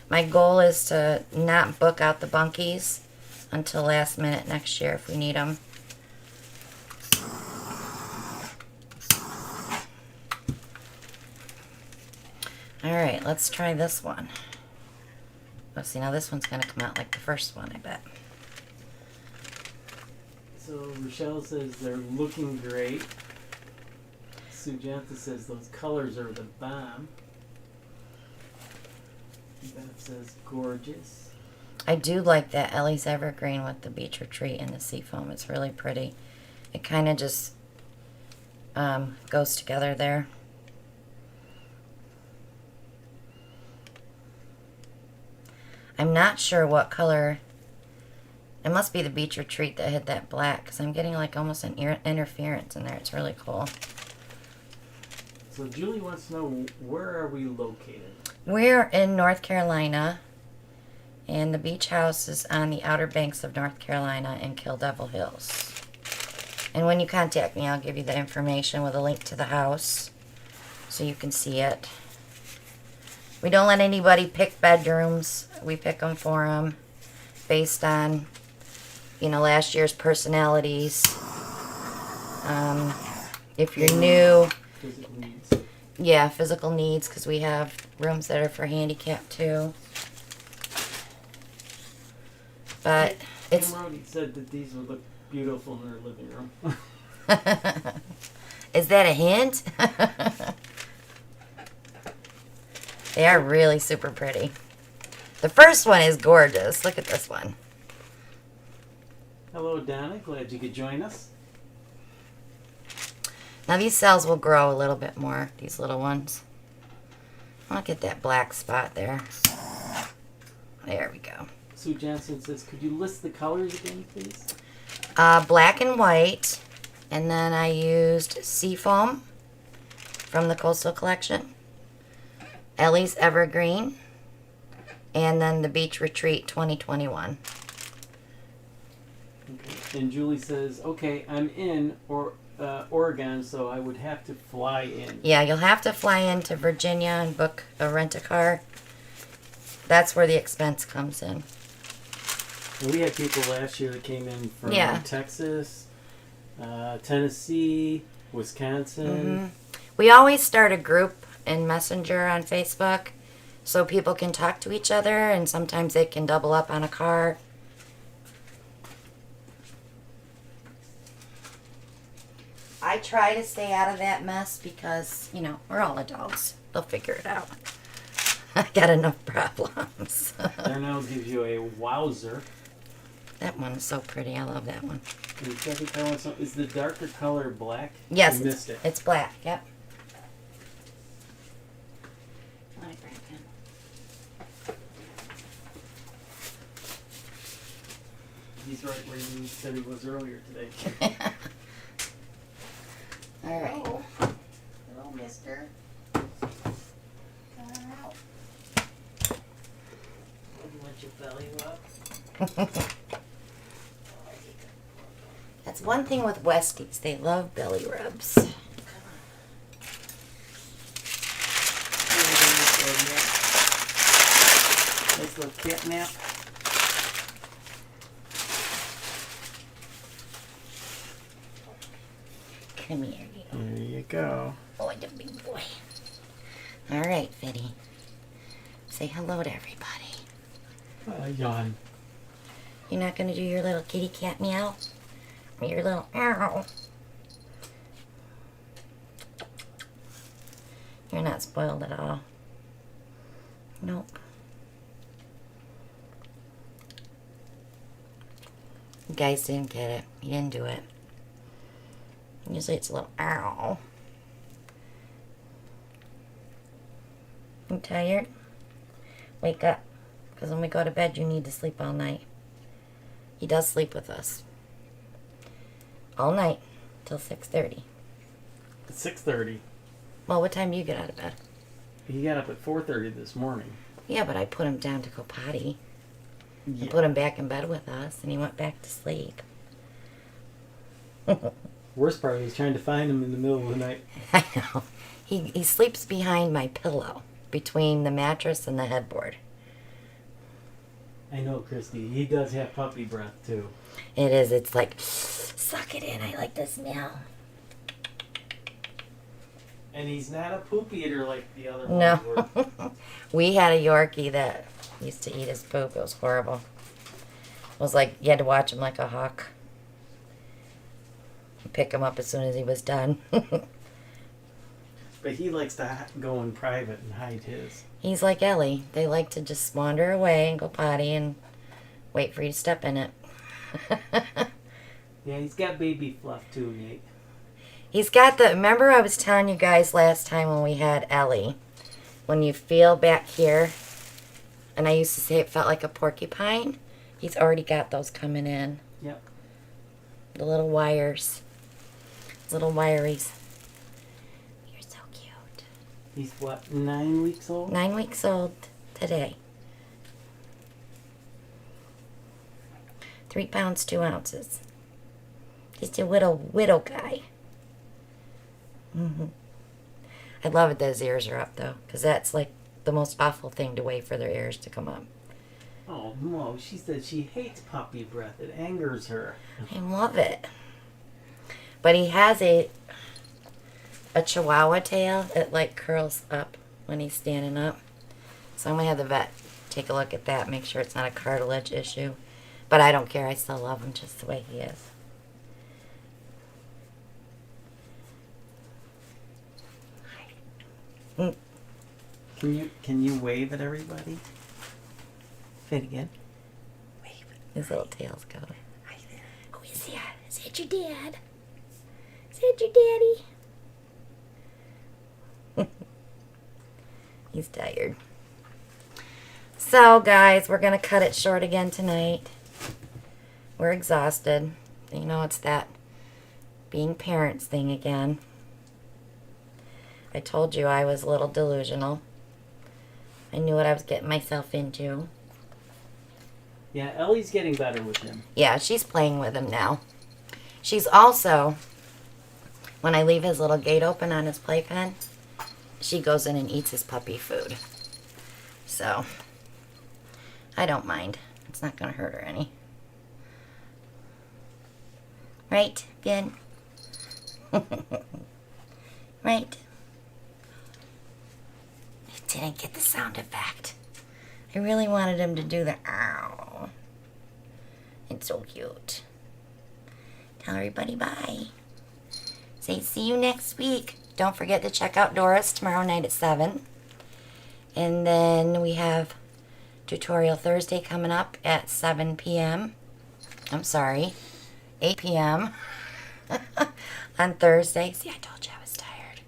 My goal is to not book out the bunkies until last minute next year if we need them. Alright, let's try this one. Let's see, now this one's going to come out like the first one, I bet. So Rochelle says they're looking great. Sujanta says those colors are the bomb. Beth says gorgeous. I do like that Ellie's Evergreen with the beach retreat and the seafoam. It's really pretty. It kind of just goes together there. I'm not sure what color. It must be the beach retreat that had that black, because I'm getting like almost an interference in there. It's really cool. So Julie wants to know, where are we located? We're in North Carolina, and the beach house is on the Outer Banks of North Carolina in Kill Devil Hills. And when you contact me, I'll give you the information with a link to the house so you can see it. We don't let anybody pick bedrooms. We pick them for them based on, you know, last year's personalities. If you're new, Physical needs. yeah, physical needs, because we have rooms that are for handicap too. But it's... Kim Rody said that these would look beautiful in her living room. Is that a hint? They are really super pretty. The first one is gorgeous. Look at this one. Hello, Donna. Glad you could join us. Now these cells will grow a little bit more, these little ones. Look at that black spot there. There we go. Sue Johnson says, could you list the colors again, please? Black and white. And then I used Seafoam from the Coastal Collection. Ellie's Evergreen. And then the Beach Retreat 2021. Okay. And Julie says, okay, I'm in Oregon, so I would have to fly in. Yeah, you'll have to fly into Virginia and book a rent-a-car. That's where the expense comes in. And we had people last year that came in from Texas, Tennessee, Wisconsin. Mm-hmm. We always start a group in Messenger on Facebook so people can talk to each other, and sometimes they can double up on a car. I try to stay out of that mess because, you know, we're all adults. They'll figure it out. I got enough problems. Darnell gives you a wowzer. That one is so pretty. I love that one. And Jackie Collins, is the darker color black? Yes, I missed it. It's black. Yep. He's right where you said he was earlier today. All right. Hello. Hello, mister. Come out. Let your belly rub. That's one thing with Westies. They love belly rubs. Nice little cat nap. Come here, you. There you go. Oh, the big boy. All right, Fitty. Say hello to everybody. Yawn. You're not going to do your little kitty cat meow? Or your little ow? You're not spoiled at all. Nope. You guys didn't get it. You didn't do it. Usually it's a little ow. You tired? Wake up. Because when we go to bed, you need to sleep all night. He does sleep with us. All night. Till 6:30. It's 6:30. Well, what time do you get out of bed? He got up at 4:30 this morning. Yeah, but I put him down to go potty. Yeah. I put him back in bed with us, and he went back to sleep. Worst part is trying to find him in the middle of the night. I know. He sleeps behind my pillow, between the mattress and the headboard. I know, Christy. He does have puppy breath, too. It is. It's like, suck it in. I like the smell. And he's not a poop eater like the other No. ones were. We had a Yorkie that used to eat his poop. It was horrible. It was like, you had to watch him like a hawk. Pick him up as soon as he was done. But he likes to go in private and hide his. He's like Ellie. They like to just wander away and go potty and wait for you to step in it. Yeah, he's got baby fluff too, Nate. He's got the... Remember I was telling you guys last time when we had Ellie, when you feel back here, and I used to say it felt like a porcupine? He's already got those coming in. Yep. The little wires. Little wiries. You're so cute. He's what, 9 weeks old? 9 weeks old today. 3 pounds, 2 ounces. Just a widow guy. I love it that his ears are up, though, because that's like the most awful thing to wait for their ears to come up. Oh, no. She said she hates puppy breath. It angers her. I love it. But he has a chihuahua tail that like curls up when he's standing up. So I'm going to have the vet take a look at that, make sure it's not a cartilage issue. But I don't care. I still love him just the way he is. Can you wave at everybody? Say it again. Wave. His little tail's going. Hi there. Who is that? Is that your dad? Is that your daddy? He's tired. So, guys, we're going to cut it short again tonight. We're exhausted. You know, it's that being parents thing again. I told you I was a little delusional. I knew what I was getting myself into. Yeah, Ellie's getting better with him. Yeah, she's playing with him now. She's also, when I leave his little gate open on his playpen, she goes in and eats his puppy food. So, I don't mind. It's not going to hurt her any. Right, Ben? Right? I didn't get the sound effect. I really wanted him to do the ow. It's so cute. Tell everybody bye. Say see you next week. Don't forget to check out Doris tomorrow night at 7. And then we have Tutorial Thursday coming up at 7 p.m. I'm sorry, 8 p.m. on Thursday. See, I told you I was tired.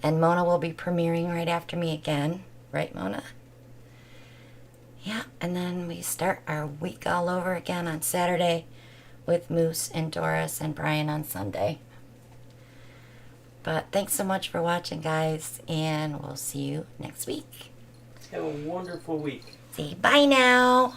And Mona will be premiering right after me again. Right, Mona? Yeah, and then we start our week all over again on Saturday with Moose and Doris and Brian on Sunday. But thanks so much for watching, guys, and we'll see you next week. Have a wonderful week. Say bye now.